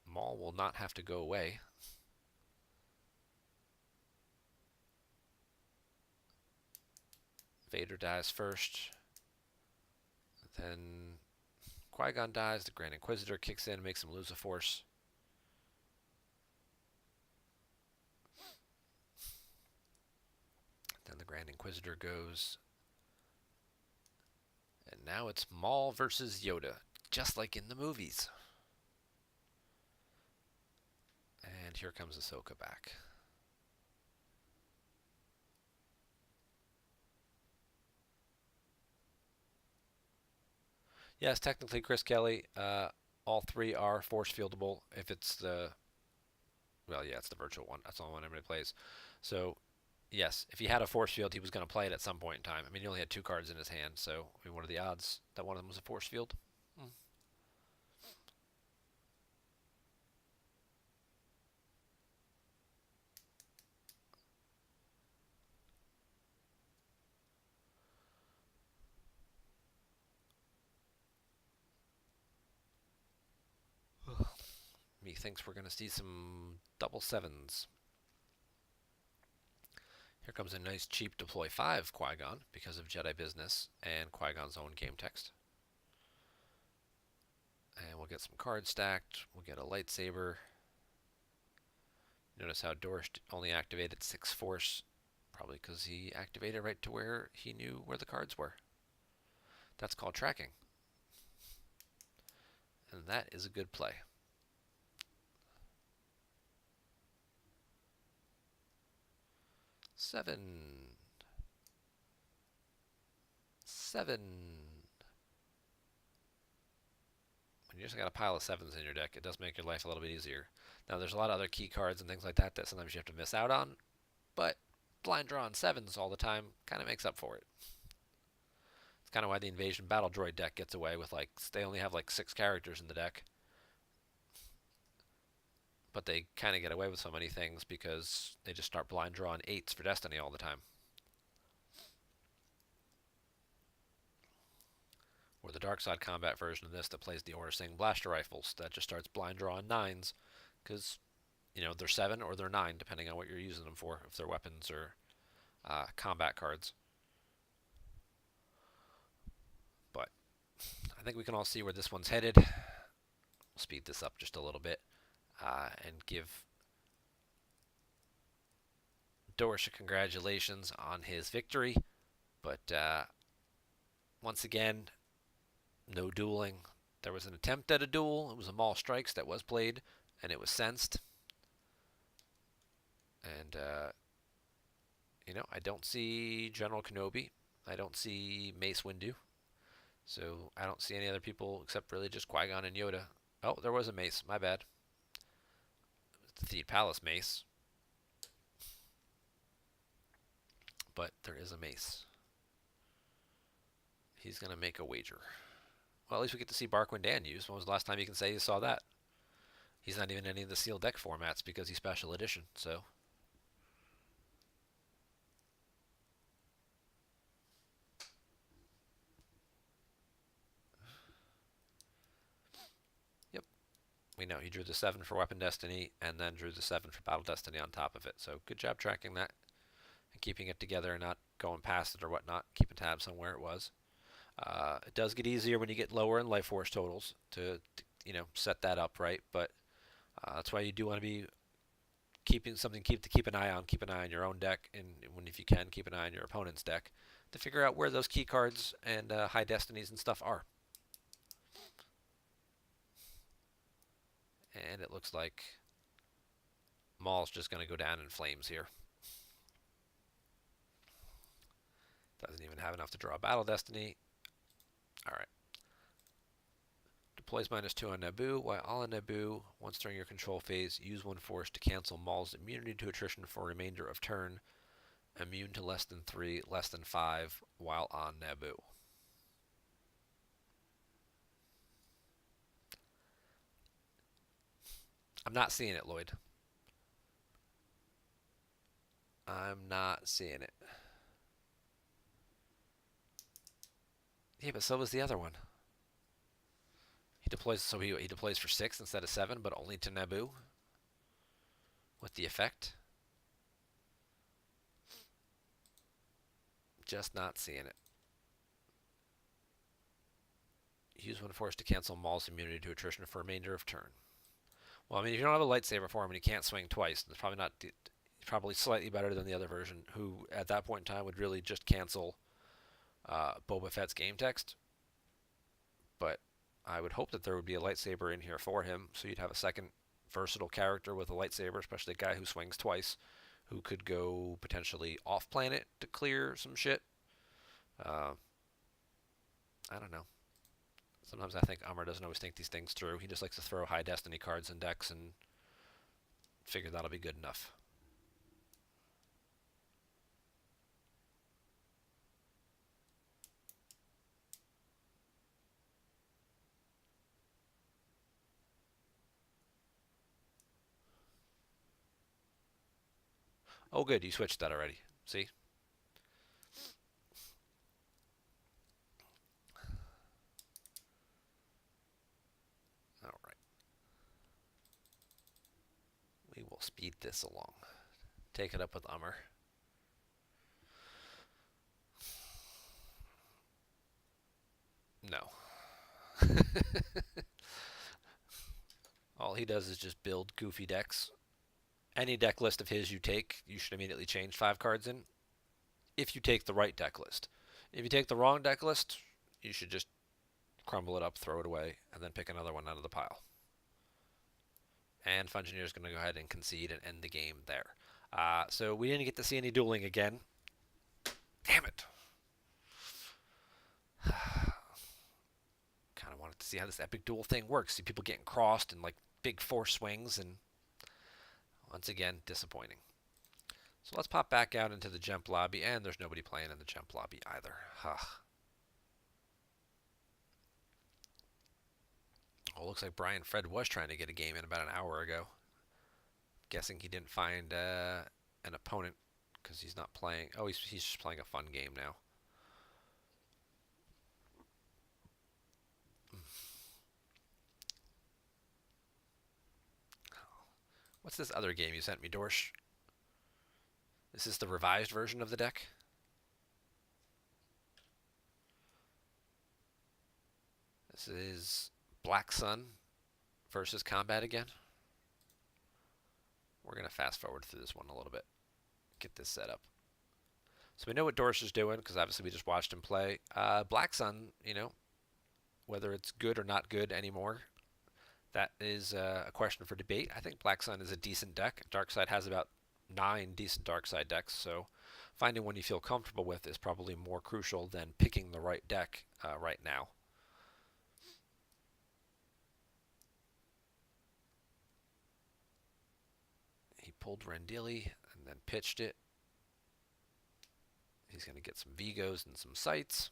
Maul will not have to go away. Vader dies first. Then Qui-Gon dies. The Grand Inquisitor kicks in, makes him lose a force. Then the Grand Inquisitor goes. And now it's Maul versus Yoda, just like in the movies. And here comes Ahsoka back. Yes, technically, Chris Kelly, all three are force fieldable if it's the, well, yeah, it's the virtual one. That's the only one everybody plays. So, yes, if he had a force field, he was going to play it at some point in time. I mean, he only had 2 cards in his hand, so I mean, what are the odds that one of them was a force field? Hmm. Methinks we're going to see some double sevens. Here comes a nice cheap deploy 5 Qui-Gon because of Jedi Business and Qui-Gon's own game text. And we'll get some cards stacked. We'll get a lightsaber. Notice how Dorsch only activated 6 force, probably because he activated right to where he knew where the cards were. That's called tracking. And that is a good play. Seven. When you just got a pile of 7s in your deck, it does make your life a little bit easier. Now, there's a lot of other key cards and things like that that sometimes you have to miss out on, but blind draw on 7s all the time kind of makes up for it. It's kind of why the Invasion Battle Droid deck gets away with, like, they only have like 6 characters in the deck, but they kind of get away with so many things because they just start blind drawing 8s for Destiny all the time. Or the Dark Side Combat version of this that plays the Aura Sing Blaster Rifles that just starts blind drawing 9s because, you know, they're 7 or they're 9 depending on what you're using them for, if they're weapons or combat cards. But I think we can all see where this one's headed. We'll speed this up just a little bit and give Dorsch congratulations on his victory. But once again, no dueling. There was an attempt at a duel. It was a Maul Strikes that was played, and it was sensed. And, you know, I don't see General Kenobi. I don't see Mace Windu. So I don't see any other people except really just Qui-Gon and Yoda. Oh, there was a Mace. My bad. The Theed Palace Mace. But there is a Mace. He's going to make a wager. Well, at least we get to see Barquin Dan use. When was the last time you can say you saw that? He's not even in any of the sealed deck formats because he's special edition, so. Yep. We know he drew the 7 for Weapon Destiny and then drew the 7 for Battle Destiny on top of it. So good job tracking that and keeping it together and not going past it or whatnot. Keeping tabs on where it was. It does get easier when you get lower in life force totals to you know, set that up right, but that's why you do want to be keeping something to keep an eye on. Keep an eye on your own deck, and when if you can, keep an eye on your opponent's deck to figure out where those key cards and high destinies and stuff are. And it looks like Maul's just going to go down in flames here. Doesn't even have enough to draw Battle Destiny. Alright. Deploys -2 on Naboo. While on Naboo, once during your control phase, use 1 force to cancel Maul's immunity to attrition for a remainder of turn. Immune to less than 3, less than 5 while on Naboo. I'm not seeing it, Lloyd. I'm not seeing it. Yeah, but so was the other one. He deploys, so he deploys for 6 instead of 7, but only to Naboo with the effect. Just not seeing it. Use when forced to cancel Maul's immunity to attrition for remainder of turn. Well, I mean, if you don't have a lightsaber for him and he can't swing twice, it's probably not. Probably slightly better than the other version, who at that point in time would really just cancel Boba Fett's game text. But I would hope that there would be a lightsaber in here for him, so you'd have a second versatile character with a lightsaber, especially a guy who swings twice, who could go potentially off planet to clear some shit. Uh, I don't know. Sometimes I think Umar doesn't always think these things through. He just likes to throw high destiny cards in decks and figure that'll be good enough. Oh, good, you switched that already. See? All right. We will speed this along. Take it up with Umar. No. All he does is just build goofy decks. Any deck list of his you take, you should immediately change 5 cards in. If you take the right deck list. If you take the wrong deck list, you should just crumble it up, throw it away, and then pick another one out of the pile. And Fungineer is going to go ahead and concede and end the game there. So we didn't get to see any dueling again. Damn it. Kind of wanted to see how this epic duel thing works. See people getting crossed and like big force swings, and once again, disappointing. So let's pop back out into the GEMP lobby, and there's nobody playing in the GEMP lobby either. Huh. Oh, looks like Brian Fred was trying to get a game in about an hour ago. Guessing he didn't find an opponent because he's not playing. Oh, he's just playing a fun game now. What's this other game you sent me, Dorsch? Is this the revised version of the deck? This is Black Sun versus Combat again. We're going to fast forward through this one a little bit. Get this set up. So we know what Dorsch is doing because obviously we just watched him play. Black Sun, you know, whether it's good or not good anymore, that is a question for debate. I think Black Sun is a decent deck. Darkside has about 9 decent Darkside decks, so finding one you feel comfortable with is probably more crucial than picking the right deck right now. He pulled Rendili and then pitched it. He's going to get some Vigos and some Sights.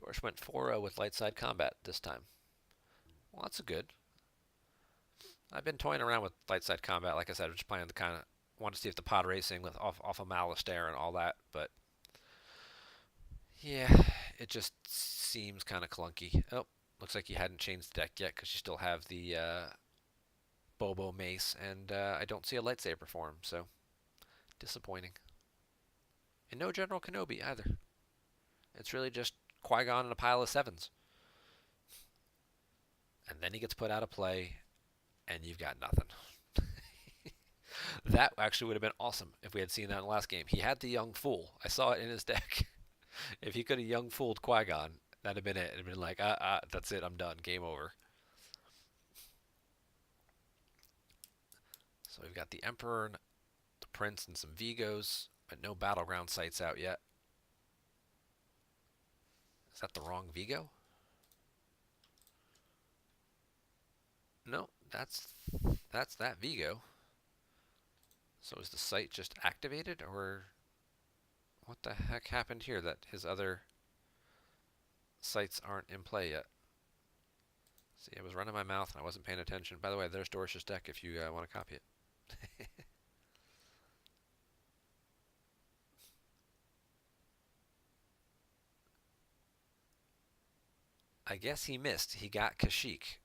Dorsch went 4-0 with light side combat this time. Well, that's good. I've been toying around with light side combat. Like I said, I'm just playing the kind of want to see if the pod racing with off of Malastair and all that, but yeah, it just seems kind of clunky. Oh, looks like you hadn't changed the deck yet because you still have the Bobo Mace, and I don't see a lightsaber for him, so disappointing. And no General Kenobi either. It's really just Qui-Gon and a pile of 7s. And then he gets put out of play, and you've got nothing. That actually would have been awesome if we had seen that in the last game. He had the Young Fool. I saw it in his deck. If he could have Young Fooled Qui-Gon, that'd have been it. It'd have been like, that's it, I'm done. Game over. So we've got the Emperor, the Prince, and some Vigos, but no Battleground sites out yet. Is that the wrong Vigo? No, that's that Vigo. So is the site just activated, or What the heck happened here that his other sites aren't in play yet? See, I was running my mouth and I wasn't paying attention. By the way, there's Dorish's deck if you want to copy it. I guess he missed. He got Kashyyyk.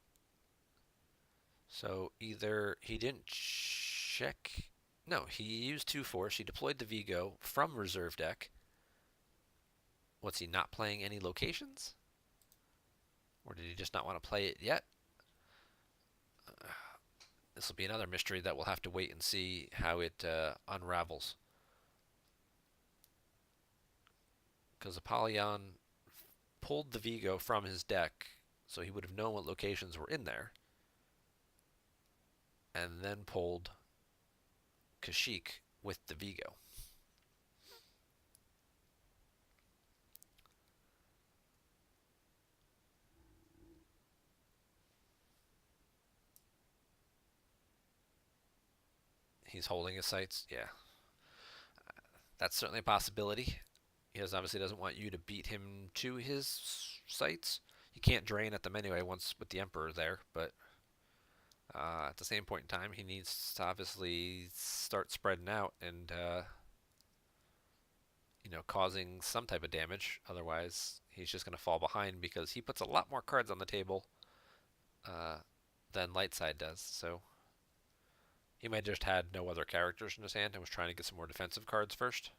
So either he didn't check. No, he used 2 force. He deployed the Vigo from reserve deck. What's he not playing any locations? Or did he just not want to play it yet? This will be another mystery that we'll have to wait and see how it unravels. Because Apollyon pulled the Vigo from his deck, so he would have known what locations were in there, and then pulled Kashyyyk with the Vigo. He's holding his sights. Yeah, that's certainly a possibility. He obviously doesn't want you to beat him to his sights. You can't drain at them anyway once with the Emperor there, but at the same point in time, he needs to obviously start spreading out and causing some type of damage. Otherwise, he's just going to fall behind because he puts a lot more cards on the table uh, than Lightside does. So he might have just had no other characters in his hand and was trying to get some more defensive cards first.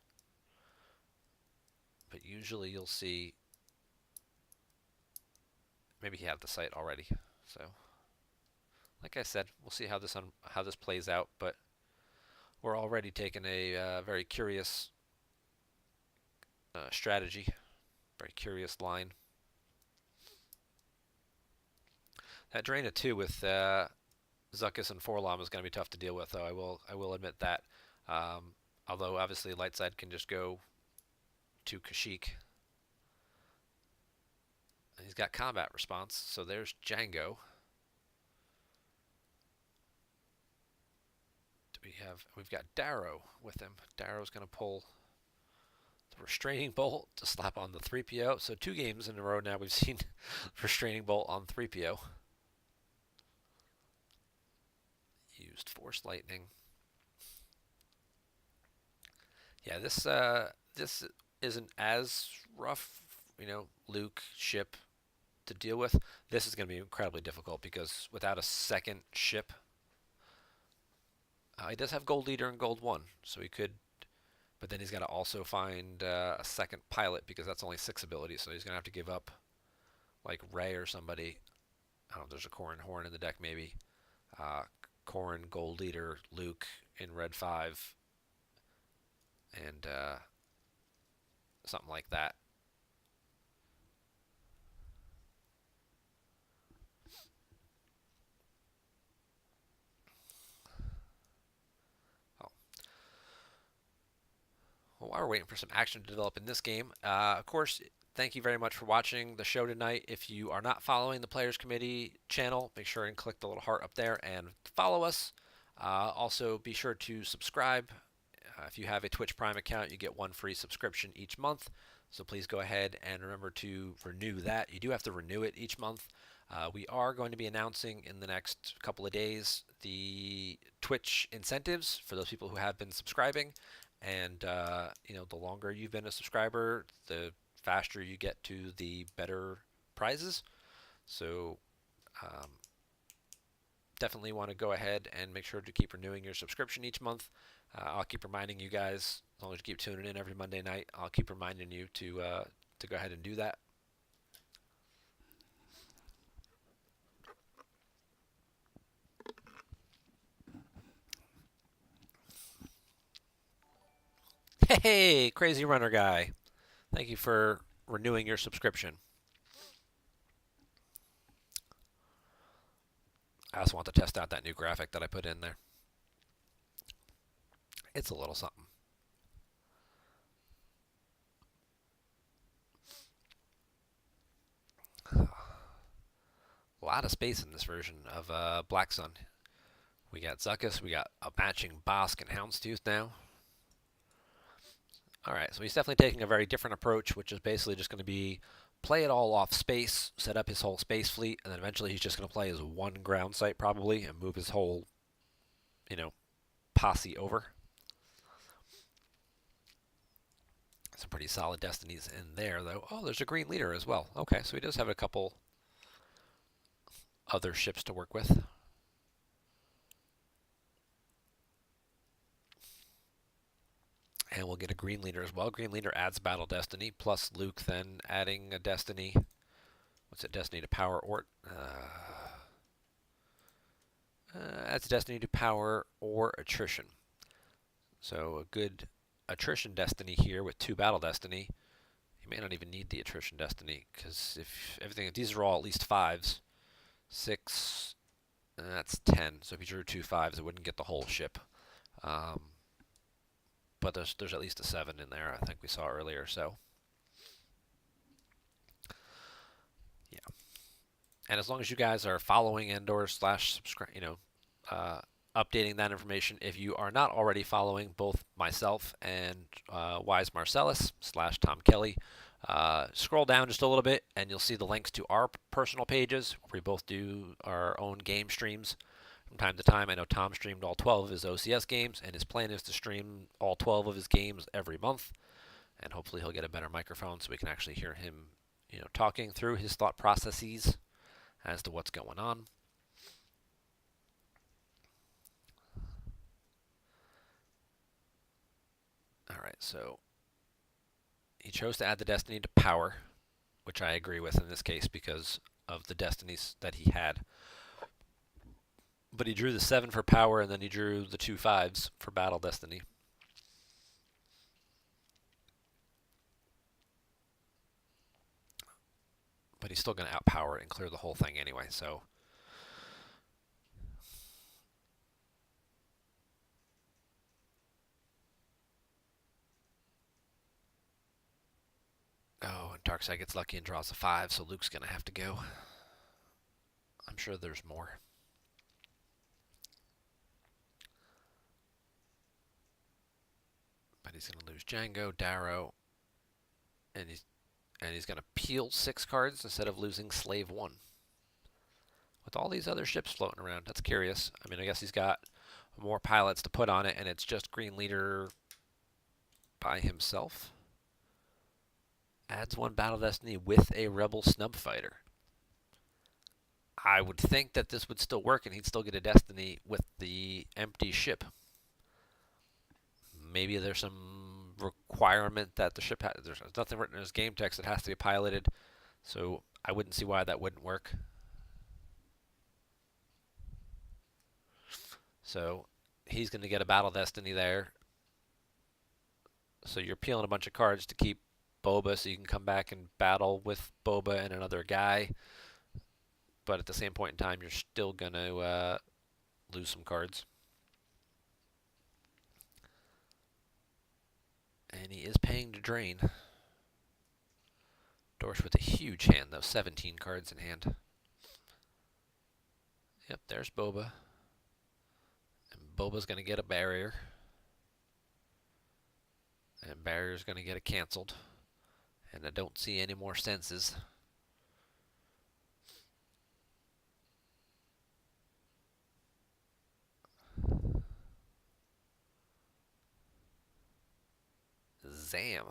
But usually you'll see maybe he had the site already. So like I said, we'll see how this plays out. But we're already taking a very curious strategy, very curious line. That drain of 2 with Zuckuss and Forlom is going to be tough to deal with, though. I will admit that. Although obviously Lightside can just go to Kashyyyk. He's got combat response, so there's Django. We've got Darrow with him. Darrow's going to pull the Restraining Bolt to slap on the 3PO. So 2 games in a row now we've seen Restraining Bolt on 3PO. Used Force Lightning. Yeah, this isn't as rough, Luke ship to deal with. This is going to be incredibly difficult because without a second ship, he does have Gold Leader and Gold 1, so he could, but then he's got to also find a second pilot because that's only 6 abilities, so he's going to have to give up like Rey or somebody. I don't know if there's a Corrin Horn in the deck maybe. Corrin, Gold Leader, Luke in Red 5, and something like that. Well, while we're waiting for some action to develop in this game, of course, thank you very much for watching the show tonight. If you are not following the Players Committee channel, make sure and click the little heart up there and follow us. Also, be sure to subscribe. If you have a Twitch Prime account, you get 1 free subscription each month. So please go ahead and remember to renew that. You do have to renew it each month. We are going to be announcing in the next couple of days the Twitch incentives for those people who have been subscribing. And, the longer you've been a subscriber, the faster you get to the better prizes. So definitely want to go ahead and make sure to keep renewing your subscription each month. I'll keep reminding you guys, as long as you keep tuning in every Monday night, I'll keep reminding you to go ahead and do that. Hey, Crazy Runner Guy. Thank you for renewing your subscription. I also want to test out that new graphic that I put in there. It's a little something. A lot of space in this version of Black Sun. We got Zuckuss, we got a matching Bosk and Houndstooth now. All right, so he's definitely taking a very different approach, which is basically just going to be play it all off space, set up his whole space fleet, and then eventually he's just going to play his one ground site probably and move his whole, you know, posse over. Some pretty solid destinies in there, though. Oh, there's a green leader as well. Okay, so he does have a couple other ships to work with. And we'll get a green leader as well. Green leader adds battle destiny, plus Luke then adding a destiny. What's it? Destiny to power or adds destiny to power or attrition. So a good attrition destiny here with 2 battle destiny. You may not even need the attrition destiny because if everything, these are all at least 5s. 6, that's 10. So if you drew 2 5s, it wouldn't get the whole ship. But there's at least a 7 in there. I think we saw earlier. So yeah, and as long as you guys are following and/or slash subscribe, updating that information. If you are not already following both myself and Wise Marcellus / Tom Kelly, scroll down just a little bit and you'll see the links to our personal pages where we both do our own game streams from time to time. I know Tom streamed all 12 of his OCS games, and his plan is to stream all 12 of his games every month. And hopefully he'll get a better microphone so we can actually hear him, talking through his thought processes as to what's going on. All right, so he chose to add the destiny to power, which I agree with in this case because of the destinies that he had. But he drew the 7 for power, and then he drew the 2 5s for battle destiny. But he's still going to outpower it and clear the whole thing anyway, so. Oh, and Darkseid gets lucky and draws a 5, so Luke's going to have to go. I'm sure there's more. But he's going to lose Django, Darrow, and he's going to peel 6 cards instead of losing Slave 1. With all these other ships floating around, that's curious. I mean, I guess he's got more pilots to put on it, and it's just Green Leader by himself. Adds 1 battle destiny with a Rebel snub fighter. I would think that this would still work and he'd still get a destiny with the empty ship. Maybe there's some requirement that the ship has. There's nothing written in his game text that has to be piloted, so I wouldn't see why that wouldn't work. So he's going to get a battle destiny there. So you're peeling a bunch of cards to keep Boba so you can come back and battle with Boba and another guy. But at the same point in time, you're still going to lose some cards. And he is paying to drain. Dorsch with a huge hand, though. 17 cards in hand. Yep, there's Boba. And Boba's going to get a barrier. And barrier's going to get it canceled. And I don't see any more senses. Zam.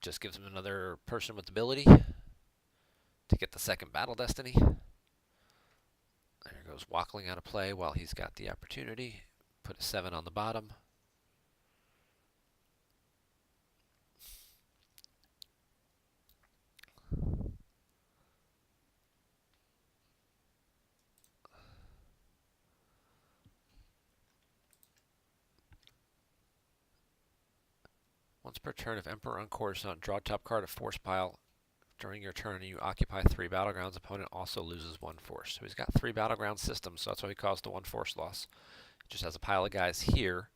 Just gives him another person with ability to get the 2nd battle destiny. There goes Wackling out of play while he's got the opportunity. Put a 7 on the bottom. Once per turn, if Emperor on Coruscant, draw top card of force pile. During your turn, you occupy 3 battlegrounds. Opponent also loses 1 force. So he's got 3 battleground systems, so that's why he caused the 1 force loss. He just has a pile of guys here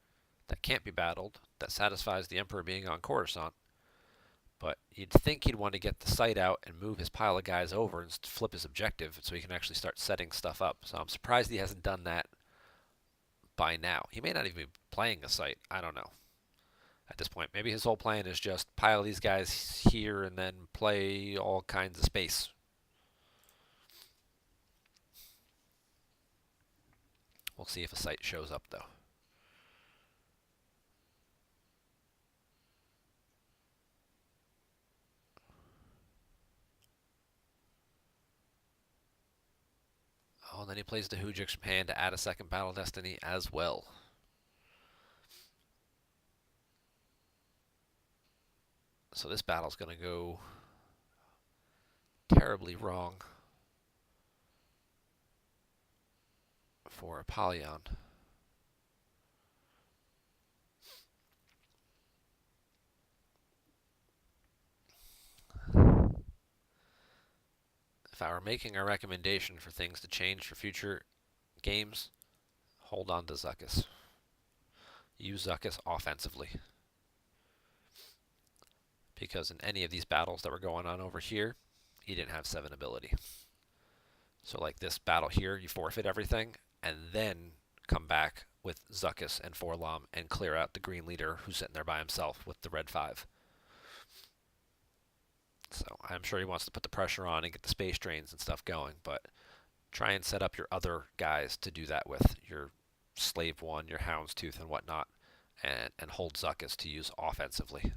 that can't be battled, that satisfies the Emperor being on Coruscant. But you'd think he'd want to get the site out and move his pile of guys over and flip his objective so he can actually start setting stuff up. So I'm surprised he hasn't done that by now. He may not even be playing a site. I don't know. at this point. Maybe his whole plan is just pile these guys here and then play all kinds of space. We'll see if a site shows up, though. Oh, and then he plays the Hujix from hand to add a second Battle Destiny as well. So this battle's going to go terribly wrong for Apollyon. If I were making a recommendation for things to change for future games, hold on to Zuckuss. Use Zuckuss offensively. Because in any of these battles that were going on over here, he didn't have 7 ability. So like this battle here, you forfeit everything, and then come back with Zuckuss and Forlom and clear out the green leader who's sitting there by himself with the red 5. So I'm sure he wants to put the pressure on and get the space drains and stuff going, but try and set up your other guys to do that with, your Slave 1, your Houndstooth and whatnot, and hold Zuckuss to use offensively.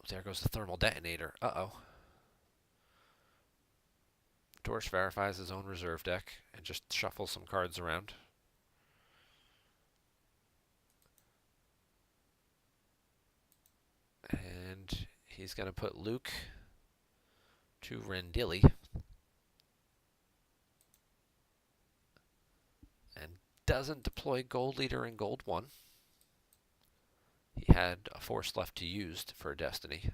There goes the thermal detonator. Uh-oh. Torch verifies his own reserve deck and just shuffles some cards around. And he's going to put Luke to Rendili. And doesn't deploy Gold Leader and Gold 1. He had a force left to use for Destiny.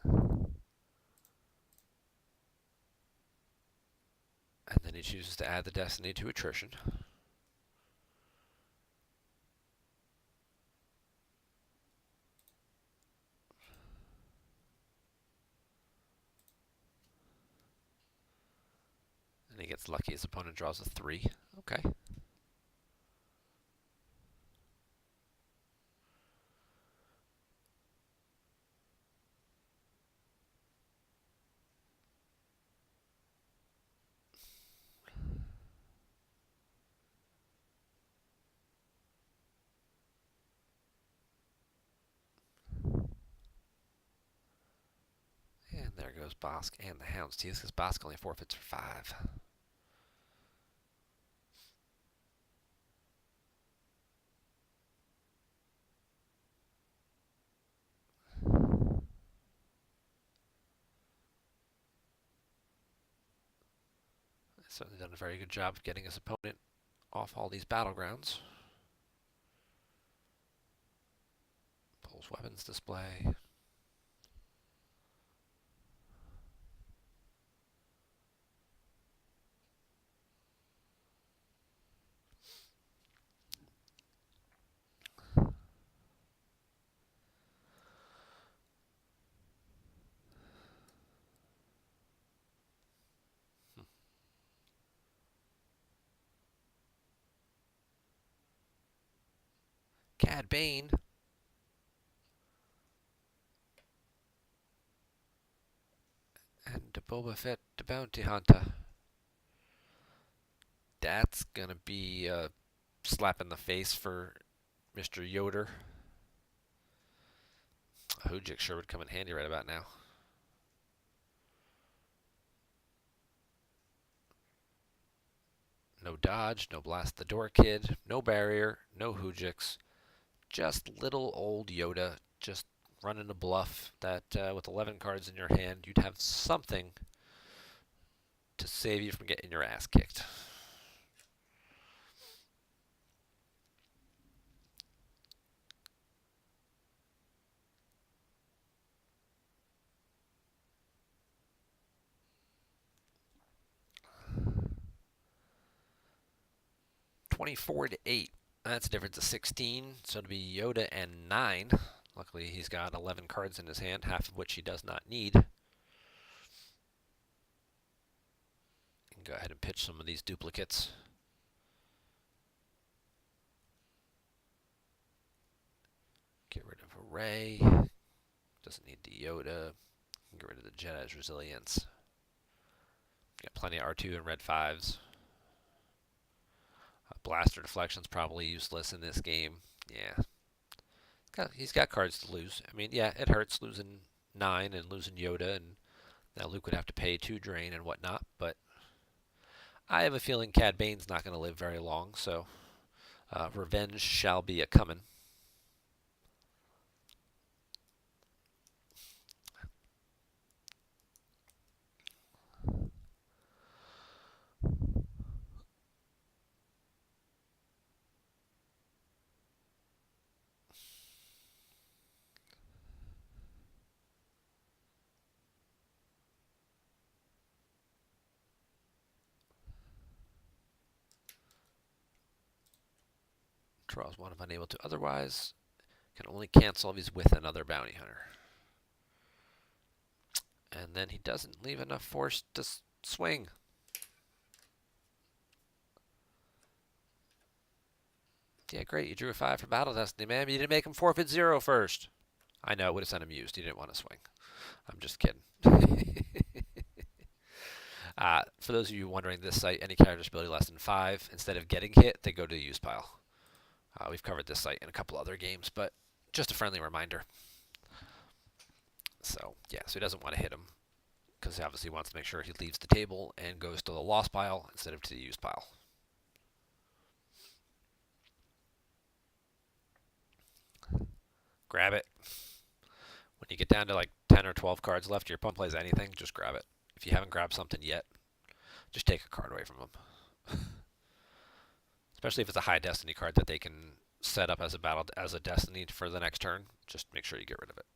And then he chooses to add the Destiny to Attrition. And he gets lucky. His opponent draws a 3. Okay. And there goes Bosk and the Houndstooth, because Bosk only forfeits for 5. Certainly done a very good job of getting his opponent off all these battlegrounds. Pulls weapons display. Cad Bane. And Boba Fett, the Bounty Hunter. That's gonna be a slap in the face for Mr. Yoder. A Hujix sure would come in handy right about now. No dodge, no blast the door kid, no barrier, no Hujix. Just little old Yoda just running a bluff that with 11 cards in your hand, you'd have something to save you from getting your ass kicked. $24 to 8. That's a difference of 16. So it'll be Yoda and 9. Luckily, he's got 11 cards in his hand, half of which he does not need. You can go ahead and pitch some of these duplicates. Get rid of Array. Doesn't need the Yoda. Get rid of the Jedi's Resilience. Got plenty of R2 and red 5s. Blaster Deflection's probably useless in this game. Yeah. He's got cards to lose. I mean, yeah, it hurts losing 9 and losing Yoda, and now Luke would have to pay 2 drain and whatnot, but I have a feeling Cad Bane's not going to live very long, so revenge shall be a-comin'. Draws one if unable to otherwise. Can only cancel if he's with another bounty hunter. And then he doesn't leave enough force to swing. Yeah, great. You drew a 5 for Battle Destiny, man. But you didn't make him forfeit 0 first. I know. It would have sent him used. He didn't want to swing. I'm just kidding. For those of you wondering, this site, any character's ability less than 5, instead of getting hit, they go to the use pile. We've covered this site in a couple other games, but just a friendly reminder. So, yeah, so he doesn't want to hit him because he obviously wants to make sure he leaves the table and goes to the loss pile instead of to the use pile. Grab it. When you get down to like 10 or 12 cards left, your opponent plays anything, just grab it. If you haven't grabbed something yet, just take a card away from them. Especially if it's a high destiny card that they can set up as a destiny for the next turn. Just make sure you get rid of it.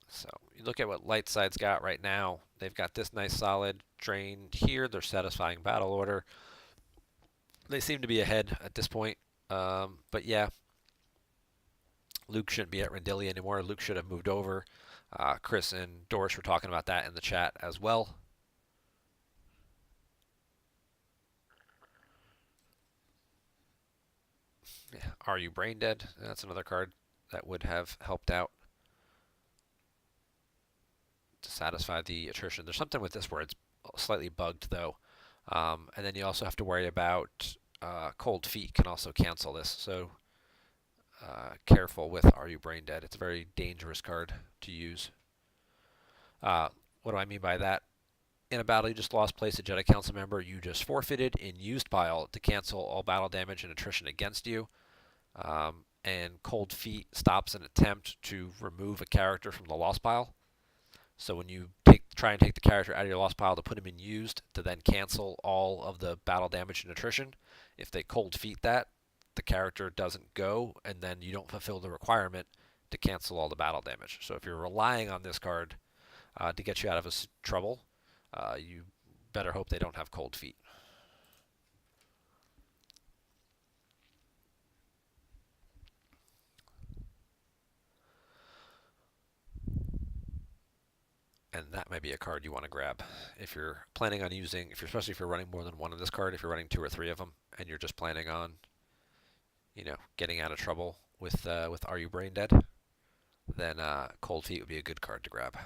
So you look at what Light Side's got right now. They've got this nice solid drain here. They're satisfying battle order. They seem to be ahead at this point. But yeah, Luke shouldn't be at Rendili anymore. Luke should have moved over. Chris and Doris were talking about that in the chat as well. Yeah. Are you brain dead? That's another card that would have helped out to satisfy the attrition. There's something with this where it's slightly bugged though. And then you also have to worry about Cold Feet can also cancel this. So careful with Are You Brain Dead. It's a very dangerous card to use. What do I mean by that? In a battle you just lost, place a Jedi Council member you just forfeited in used pile to cancel all battle damage and attrition against you. And Cold Feet stops an attempt to remove a character from the lost pile. So when you try and take the character out of your lost pile to put him in used to then cancel all of the battle damage and attrition, if they Cold Feet that, the character doesn't go, and then you don't fulfill the requirement to cancel all the battle damage. So if you're relying on this card to get you out of trouble, you better hope they don't have Cold Feet. And that might be a card you want to grab if you're planning on using, especially if you're running more than one of this card, if you're running 2 or 3 of them, and you're just planning on, getting out of trouble with Are You Brain Dead, then Cold Feet would be a good card to grab.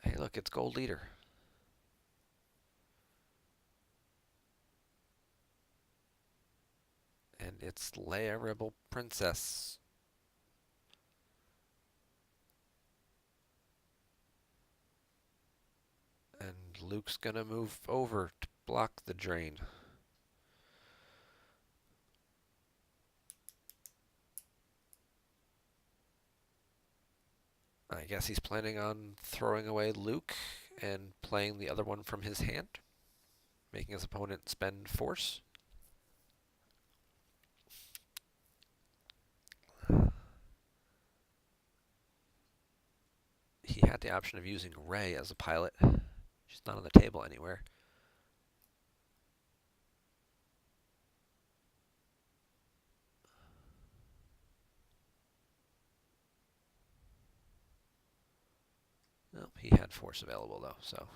Hey, look, it's Gold Leader. And it's Leia Rebel Princess. And Luke's gonna move over to block the drain. I guess he's planning on throwing away Luke and playing the other one from his hand, making his opponent spend force. He had the option of using Rey as a pilot. She's not on the table anywhere. He had force available though, so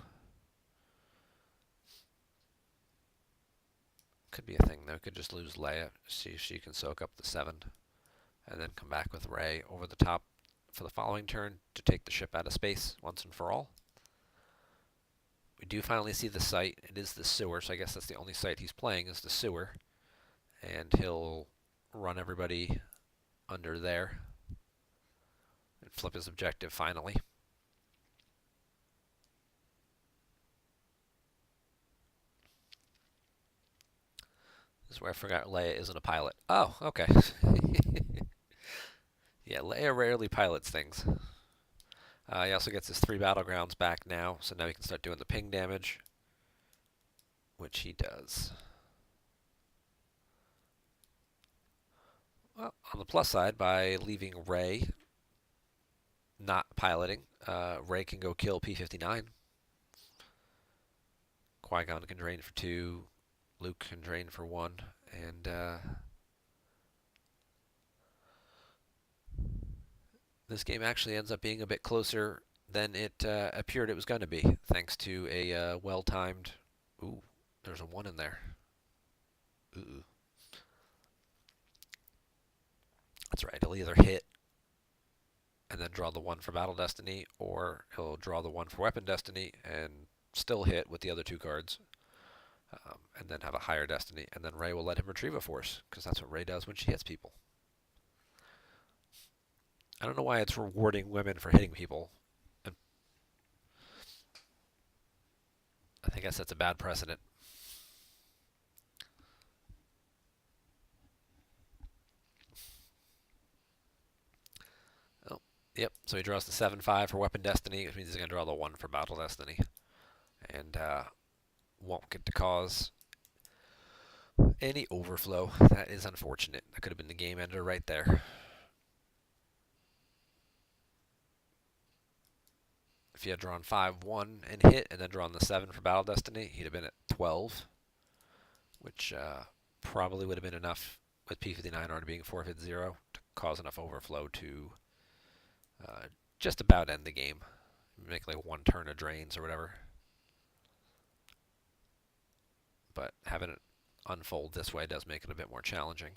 could be a thing though. Could just lose Leia, see if she can soak up the 7, and then come back with Rey over the top for the following turn to take the ship out of space once and for all. We do finally see the site. It is the sewer, so I guess that's the only site he's playing is the sewer. And he'll run everybody under there and flip his objective finally. This is where I forgot Leia isn't a pilot. Oh, okay. Yeah, Leia rarely pilots things. He also gets his 3 battlegrounds back now, so now he can start doing the ping damage, which he does. Well, on the plus side, by leaving Rey not piloting, Rey can go kill P-59. Qui-Gon can drain for 2, Luke can drain for 1, and this game actually ends up being a bit closer than it appeared it was going to be, thanks to a well-timed... Ooh, there's a 1 in there. Ooh. That's right, he'll either hit and then draw the 1 for Battle Destiny, or he'll draw the 1 for Weapon Destiny and still hit with the other 2 cards, and then have a higher Destiny, and then Rey will let him retrieve a force, because that's what Rey does when she hits people. I don't know why it's rewarding women for hitting people. I guess that's a bad precedent. Oh, yep, so he draws the 7-5 for Weapon Destiny, which means he's going to draw the 1 for Battle Destiny. And won't get to cause any overflow. That is unfortunate. That could have been the game ender right there. If he had drawn 5-1 and hit, and then drawn the 7 for Battle Destiny, he'd have been at 12, which probably would have been enough with P-59 already being forfeit 0 to cause enough overflow to just about end the game. Make like 1 turn of drains or whatever. But having it unfold this way does make it a bit more challenging.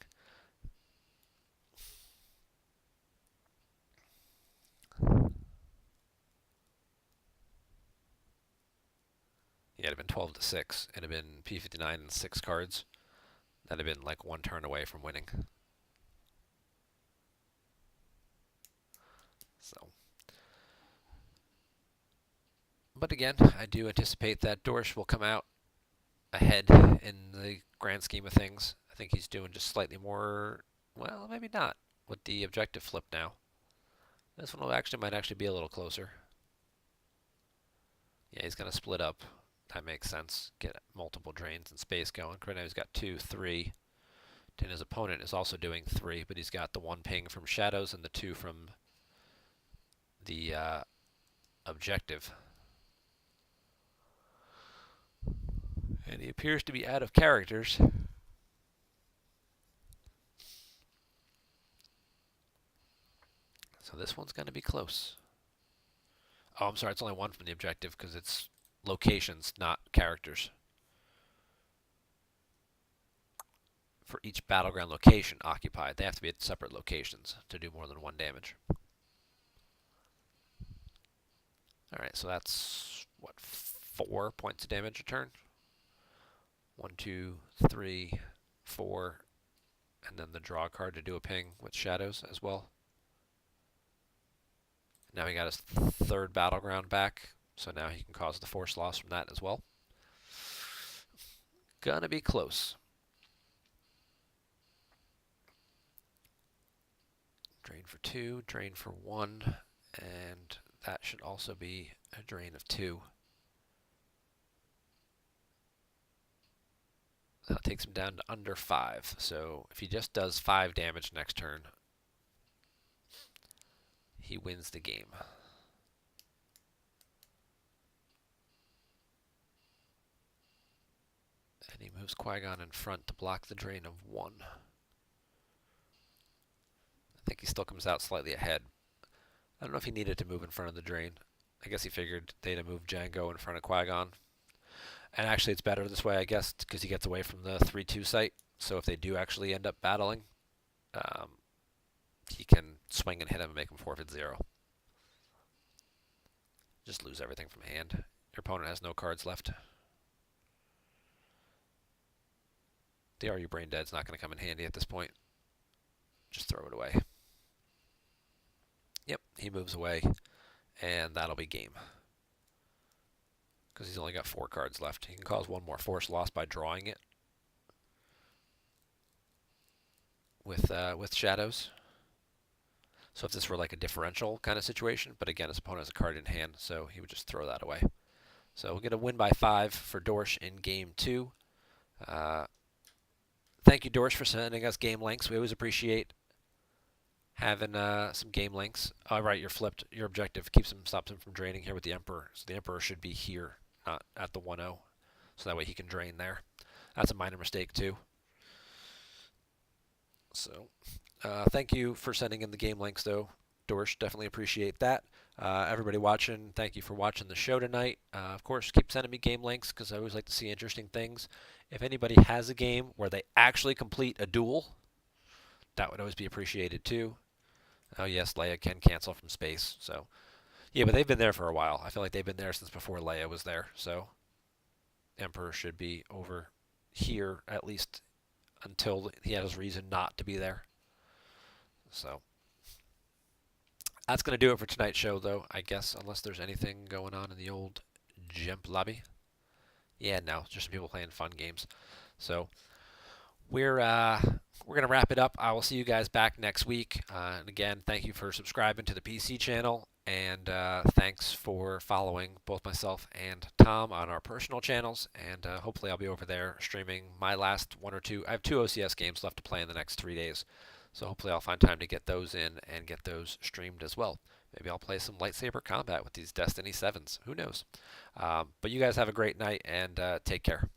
Yeah, it'd have been 12-6. It'd have been P-59 and 6 cards. That'd have been like 1 turn away from winning. So, but again, I do anticipate that Dorsch will come out ahead in the grand scheme of things. I think he's doing just slightly more, well, maybe not, with the objective flip now. This one might actually be a little closer. Yeah, he's going to split up. That makes sense. Get multiple drains and space going. Right now he's got 2, 3. And his opponent is also doing 3, but he's got the 1 ping from Shadows and the 2 from the objective. And he appears to be out of characters. So this one's going to be close. Oh, I'm sorry, it's only 1 from the objective because it's locations, not characters. For each battleground location occupied, they have to be at separate locations to do more than 1 damage. Alright, so that's, what, 4 points of damage a turn? 1, 2, 3, 4, and then the draw card to do a ping with Shadows as well. Now he got his 3rd battleground back, so now he can cause the force loss from that as well. Gonna be close. Drain for 2, drain for 1, and that should also be a drain of 2. That takes him down to under 5. So if he just does 5 damage next turn, he wins the game. And he moves Qui-Gon in front to block the drain of 1. I think he still comes out slightly ahead. I don't know if he needed to move in front of the drain. I guess he figured they'd move Django in front of Qui-Gon. And actually, it's better this way, I guess, because he gets away from the 3-2 site. So if they do actually end up battling, um, he can swing and hit him and make him forfeit 0. Just lose everything from hand. Your opponent has no cards left. The Are You Brain Dead's not going to come in handy at this point. Just throw it away. Yep, he moves away, and that'll be game. Because he's only got 4 cards left. He can cause one more force loss by drawing it with shadows. So if this were like a differential kind of situation, but again, his opponent has a card in hand, so he would just throw that away. So we'll get a win by 5 for Dorsch in game 2. Thank you, Dorsch, for sending us game links. We always appreciate having some game links. All right, you're flipped. Your objective stops him from draining here with the Emperor. So the Emperor should be here, not at the 1-0. So that way he can drain there. That's a minor mistake, too. So thank you for sending in the game links, though, Dorsch. Definitely appreciate that. Everybody watching, thank you for watching the show tonight. Of course, keep sending me game links because I always like to see interesting things. If anybody has a game where they actually complete a duel, that would always be appreciated, too. Oh, yes, Leia can cancel from space. So, yeah, but they've been there for a while. I feel like they've been there since before Leia was there. So, Emperor should be over here at least until he has reason not to be there. So, that's going to do it for tonight's show, though, I guess, unless there's anything going on in the old GEMP lobby. Yeah, no, just some people playing fun games. So, we're going to wrap it up. I will see you guys back next week. And again, thank you for subscribing to the PC channel, and thanks for following both myself and Tom on our personal channels. And hopefully I'll be over there streaming my last 1 or 2. I have 2 OCS games left to play in the next 3 days. So hopefully I'll find time to get those in and get those streamed as well. Maybe I'll play some lightsaber combat with these Destiny 7s. Who knows? But you guys have a great night, and take care.